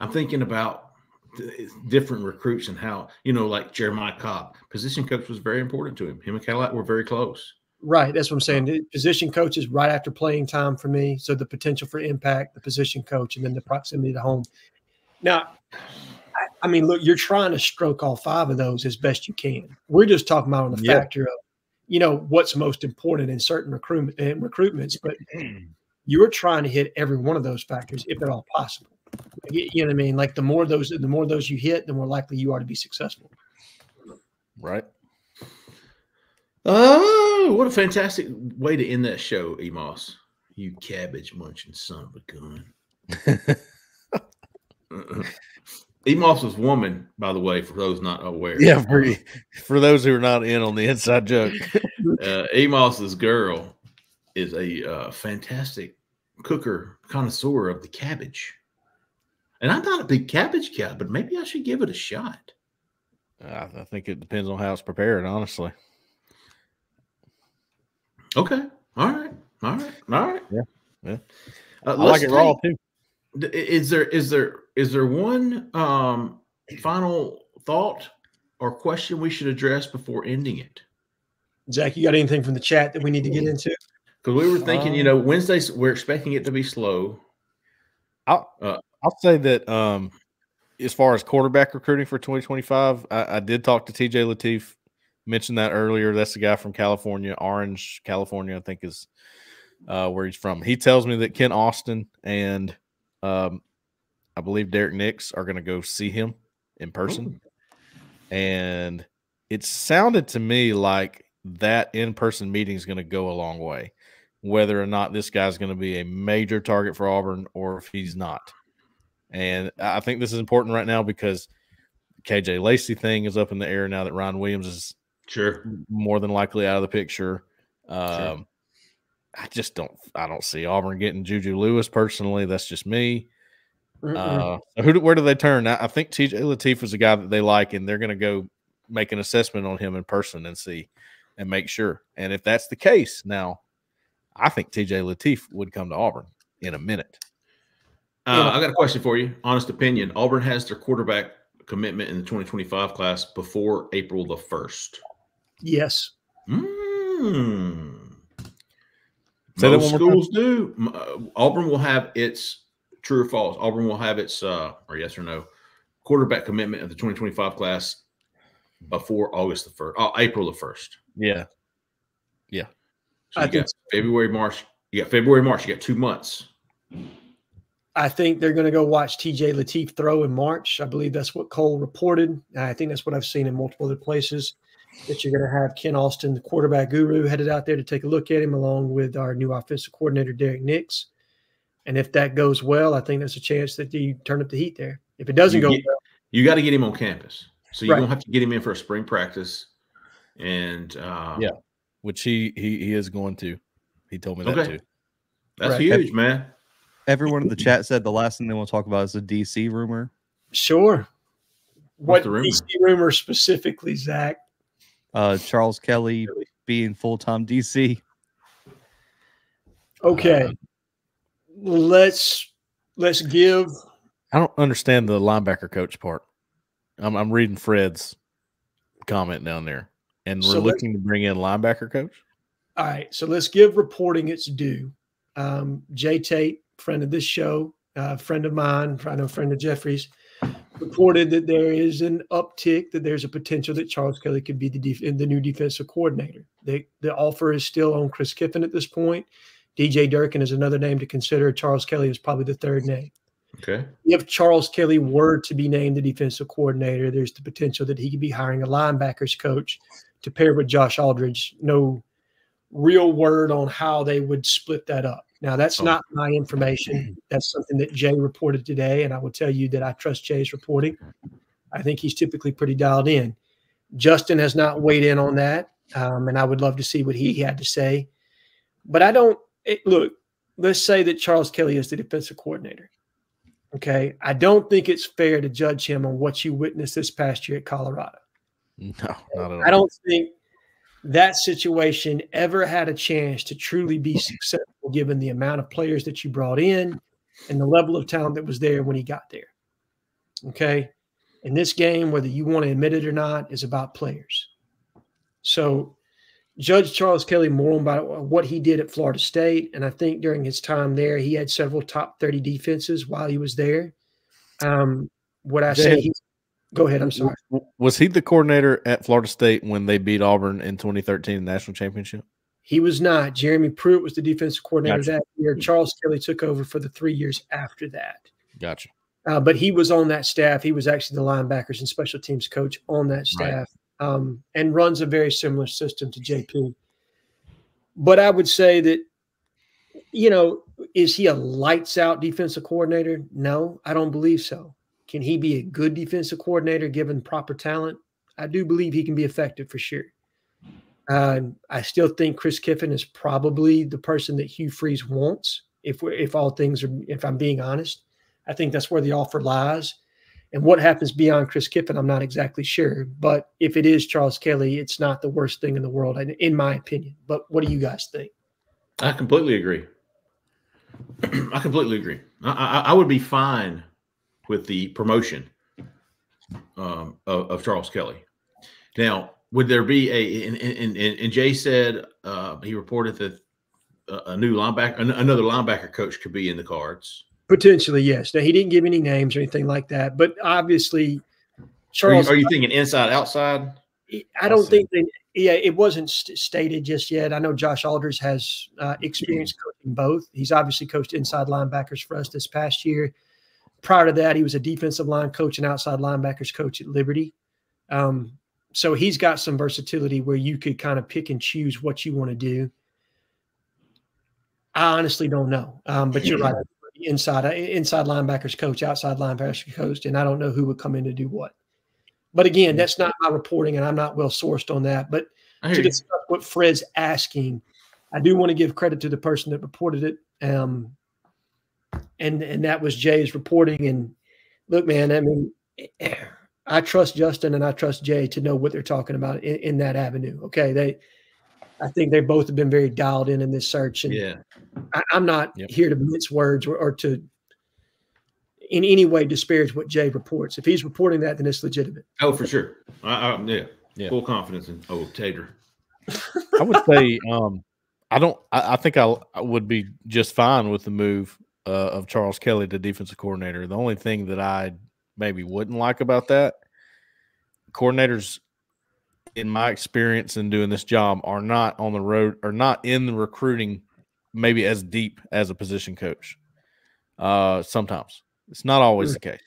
I'm thinking about different recruits and how, like Jeremiah Cobb, position coach was very important to him. Him and Cadillac were very close. Right. That's what I'm saying. The position coach is right after playing time for me. So the potential for impact, the position coach, and then the proximity to home. Now, I mean, look, you're trying to stroke all 5 of those as best you can. We're just talking about on the factor of, what's most important in certain recruitments, but you're trying to hit every one of those factors if at all possible. You know what I mean? Like the more of those you hit, the more likely you are to be successful. Right. Oh, what a fantastic way to end that show, Emos. You cabbage munching son of a gun. Emos's woman, by the way, for those not aware. Yeah, for those who are not in on the inside joke. Emos's girl is a fantastic cooker connoisseur of the cabbage. And I'm not a big cabbage guy, but maybe I should give it a shot. I think it depends on how it's prepared, honestly. Okay. All right. Yeah. I like it raw too. Is there one final thought or question we should address before ending it? Zach, you got anything from the chat that we need to get into? Because we were thinking, Wednesdays we're expecting it to be slow. I'll say that as far as quarterback recruiting for 2025, I did talk to TJ Lateef. Mentioned that earlier. That's the guy from California, Orange, California, I think is where he's from. He tells me that Ken Austin and I believe Derek Nix are going to go see him in person. Ooh. And it sounded to me like that in-person meeting is going to go a long way, whether or not this guy's going to be a major target for Auburn or if he's not. And I think this is important right now because KJ Lacey thing is up in the air now that Ryan Williams is more than likely out of the picture. I don't see Auburn getting Juju Lewis personally. That's just me. Where do they turn? I think TJ Lateef is a guy that they like, and they're going to go make an assessment on him in person and see and make sure. And if that's the case, now I think TJ Lateef would come to Auburn in a minute. I got a question for you. Honest opinion. Auburn has their quarterback commitment in the 2025 class before April the 1st. Yes. Most schools do. Auburn will have its true or false. Auburn will have its or yes or no quarterback commitment of the 2025 class before August the 1st. April the 1st. Yeah. So you got February, March. You got February, March. You got 2 months. I think they're going to go watch TJ Lateef throw in March. I believe that's what Cole reported. I think that's what I've seen in multiple other places, that you're going to have Ken Austin, the quarterback guru, headed out there to take a look at him along with our new offensive coordinator, Derek Nix. And if that goes well, I think there's a chance that you turn up the heat there. If it doesn't go well, you got to get him on campus. So you're going to have to get him in for a spring practice. And which he is going to. He told me that too. That's huge, man. Everyone in the chat said the last thing they want to talk about is a DC rumor. Sure. What DC rumor specifically, Zach? Charles Kelly being full-time DC. Okay. Let's give. I don't understand the linebacker coach part. I'm reading Fred's comment down there, and we're looking to bring in linebacker coach. All right, so let's give reporting its due. Jay Tate, friend of this show, friend of mine, friend of Jeffrey's, reported that there is an uptick, that there's a potential that Charles Kelly could be the new defensive coordinator. The offer is still on Chris Kiffin at this point. DJ Durkin is another name to consider. Charles Kelly is probably the third name. Okay. If Charles Kelly were to be named the defensive coordinator, there's the potential that he could be hiring a linebackers coach to pair with Josh Aldridge. No real word on how they would split that up. Now, that's not my information. That's something that Jay reported today, and I will tell you that I trust Jay's reporting. I think he's typically pretty dialed in. Justin has not weighed in on that, and I would love to see what he had to say. But look, let's say that Charles Kelly is the defensive coordinator. Okay, I don't think it's fair to judge him on what you witnessed this past year at Colorado. No, not at all. I don't think that situation ever had a chance to truly be successful given the amount of players that you brought in and the level of talent that was there when he got there. Okay, in this game, whether you want to admit it or not, is about players. So judge Charles Kelly more about what he did at Florida State, and I think during his time there, he had several top 30 defenses while he was there. What I say, go ahead. I'm sorry. Was he the coordinator at Florida State when they beat Auburn in 2013 national championship? He was not. Jeremy Pruitt was the defensive coordinator that year. Charles Kelly took over for the 3 years after that. Gotcha. But he was on that staff. He was actually the linebackers and special teams coach on that staff. Right. And runs a very similar system to JP. But I would say that, Is he a lights out defensive coordinator? No, I don't believe so. Can he be a good defensive coordinator given proper talent? I do believe he can be effective for sure. I still think Chris Kiffin is probably the person that Hugh Freeze wants. If I'm being honest, I think that's where the offer lies. And what happens beyond Chris Kiffin, I'm not exactly sure. But if it is Charles Kelly, it's not the worst thing in the world, in my opinion. But what do you guys think? I completely agree. I completely agree. I would be fine with the promotion of Charles Kelly. Now, would there be and Jay said he reported that another linebacker coach could be in the cards. Potentially, yes. Now, he didn't give any names or anything like that, but obviously, Charles. Are you thinking inside, outside? I don't think that. Yeah, it wasn't stated just yet. I know Josh Alders has experience coaching both. He's obviously coached inside linebackers for us this past year. Prior to that, he was a defensive line coach and outside linebackers coach at Liberty. So he's got some versatility where you could kind of pick and choose what you want to do. I honestly don't know, but you're right. Inside linebackers coach, outside linebackers coach, and I don't know who would come in to do what. But again, that's not my reporting, and I'm not well sourced on that. But to discuss what Fred's asking, I do want to give credit to the person that reported it, and that was Jay's reporting. And look, man, I mean, I trust Justin and I trust Jay to know what they're talking about in that avenue. Okay, I think they both have been very dialed in this search, and I'm not here to mince words or to in any way disparage what Jay reports. If he's reporting that, then it's legitimate. Oh, for sure. Yeah. Full confidence in Tater. I would say I think I would be just fine with the move of Charles Kelly to defensive coordinator. The only thing that I maybe wouldn't like about that, coordinators, in my experience in doing this job, are not on the road or not in the recruiting maybe as deep as a position coach. Sometimes. It's not always the case,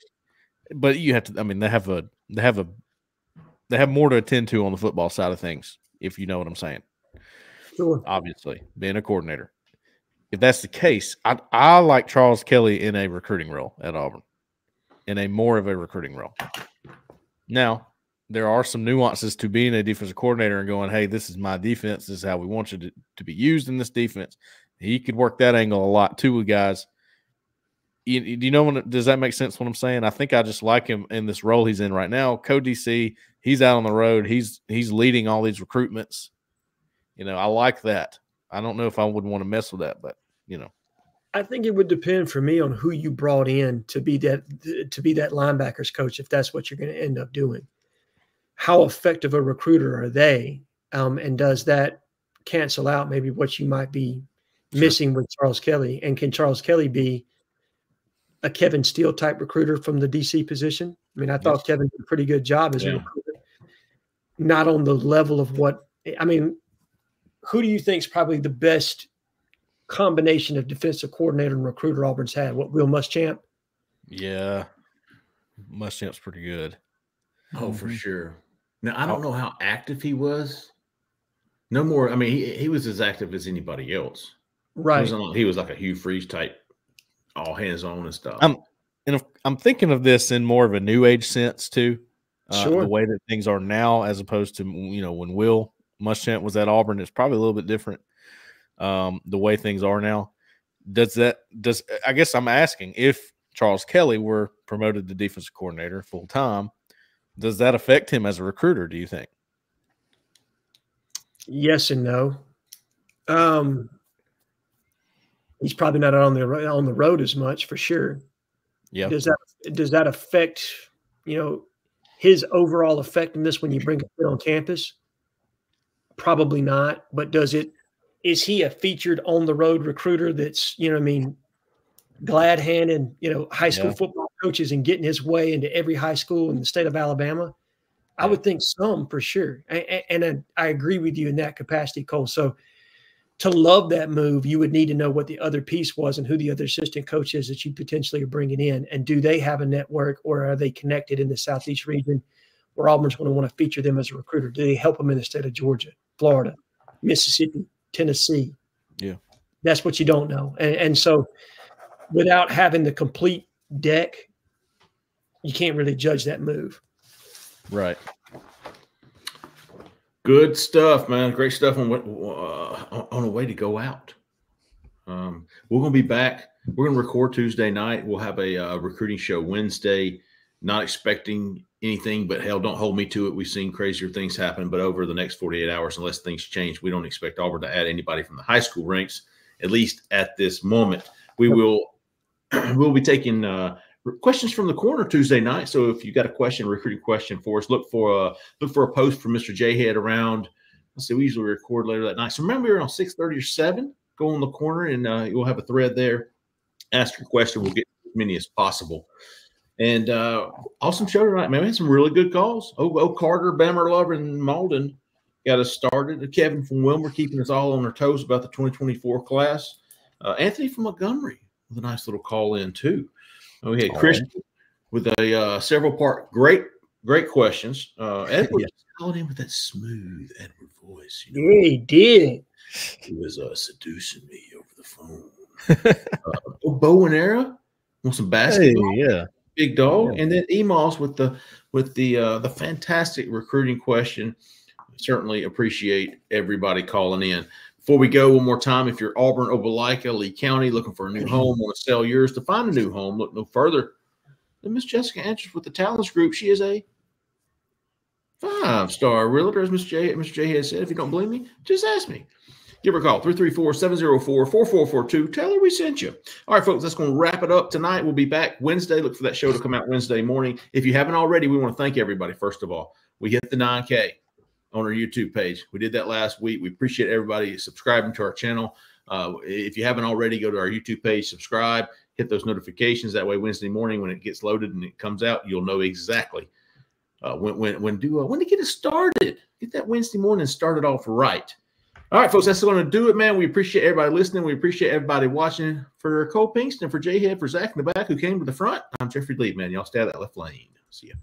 but you have to. I mean, they have more to attend to on the football side of things, if you know what I'm saying. Sure. Obviously, being a coordinator, if that's the case, I like Charles Kelly in a recruiting role at Auburn, in a more of a recruiting role. Now, there are some nuances to being a defensive coordinator and going, "Hey, this is my defense. This is how we want you to be used in this defense." He could work that angle a lot too with guys. You know, does that make sense what I'm saying? I think I just like him in this role he's in right now. Co-DC, he's out on the road. He's leading all these recruitments. You know, I like that. I don't know if I would want to mess with that, but, you know. I think it would depend for me on who you brought in to be that linebackers coach, if that's what you're going to end up doing. How effective a recruiter are they? And does that cancel out maybe what you might be missing with Charles Kelly? And can Charles Kelly be a Kevin Steele type recruiter from the DC position? I mean, I thought Kevin did a pretty good job as a recruiter, not on the level of what – I mean, who do you think is probably the best combination of defensive coordinator and recruiter Auburn's had? What, Will Muschamp? Yeah. Muschamp's pretty good. Oh, for sure. Now, I don't know how active he was. No more – I mean, he was as active as anybody else. Right. He was like a Hugh Freeze type, all hands on and stuff. I'm thinking of this in more of a new age sense too. Sure. The way that things are now, as opposed to, you know, when Will Muschamp was at Auburn, it's probably a little bit different. The way things are now. I guess I'm asking, if Charles Kelly were promoted to defensive coordinator full time, does that affect him as a recruiter, do you think? Yes and no. He's probably not on the road as much, for sure. Yeah. Does that affect, you know, his overall effectiveness when you bring it on campus? Probably not. But is he a featured on the road recruiter that's, you know what I mean, glad handing, you know, high school football coaches and getting his way into every high school in the state of Alabama? I would think some, for sure. And I agree with you in that capacity, Cole. So to love that move, you would need to know what the other piece was and who the other assistant coach is that you potentially are bringing in. And do they have a network, or are they connected in the Southeast region where Auburn's going to want to feature them as a recruiter? Do they help them in the state of Georgia, Florida, Mississippi, Tennessee? Yeah. That's what you don't know. And so without having the complete deck, you can't really judge that move. Right. Good stuff, man. Great stuff on a way to go out. We're going to be back. We're going to record Tuesday night. We'll have a recruiting show Wednesday. Not expecting anything, but hell, don't hold me to it. We've seen crazier things happen, but over the next 48 hours, unless things change, we don't expect Auburn to add anybody from the high school ranks, at least at this moment. We'll be taking questions from the corner Tuesday night. So if you got a question, recruiting question for us, look for a post from Mr. Jhead around. Let's see, we usually record later that night. So remember, we're on 6:30 or 7. Go in the corner, and you'll have a thread there. Ask your question. We'll get as many as possible. And awesome show tonight, man. We had some really good calls. Carter, Bammer, Lover, and Malden got us started. Kevin from Wilmer keeping us all on our toes about the 2024 class. Anthony from Montgomery with a nice little call in too. We had Christian with a several-part great questions. Edward calling in with that smooth Edward voice. You know? Yeah, he did. He was seducing me over the phone. Bow and arrow. Want some basketball? Hey, yeah. Big dog. And then Emos with the fantastic recruiting question. Certainly appreciate everybody calling in. Before we go, one more time, if you're Auburn, Opelika, Lee County, looking for a new home, want to sell yours, to find a new home, look no further than Miss Jessica Andrews with the Talents Group. She is a 5-star realtor, as Mr. J has said. If you don't believe me, just ask me. Give her a call, 334-704-4442. Tell her we sent you. All right, folks, that's going to wrap it up tonight. We'll be back Wednesday. Look for that show to come out Wednesday morning. If you haven't already, we want to thank everybody, first of all. We hit the 9K on our YouTube page. We did that last week. We appreciate everybody subscribing to our channel. If you haven't already, go to our YouTube page, subscribe, hit those notifications. That way, Wednesday morning when it gets loaded and it comes out, you'll know exactly when to get it started. Get that Wednesday morning started off right. All right, folks, that's going to do it, man. We appreciate everybody listening. We appreciate everybody watching. For Cole Pinkston, for Jhead, for Zach in the back who came to the front, I'm Jeffrey Lee, man. Y'all stay out of that left lane. See ya.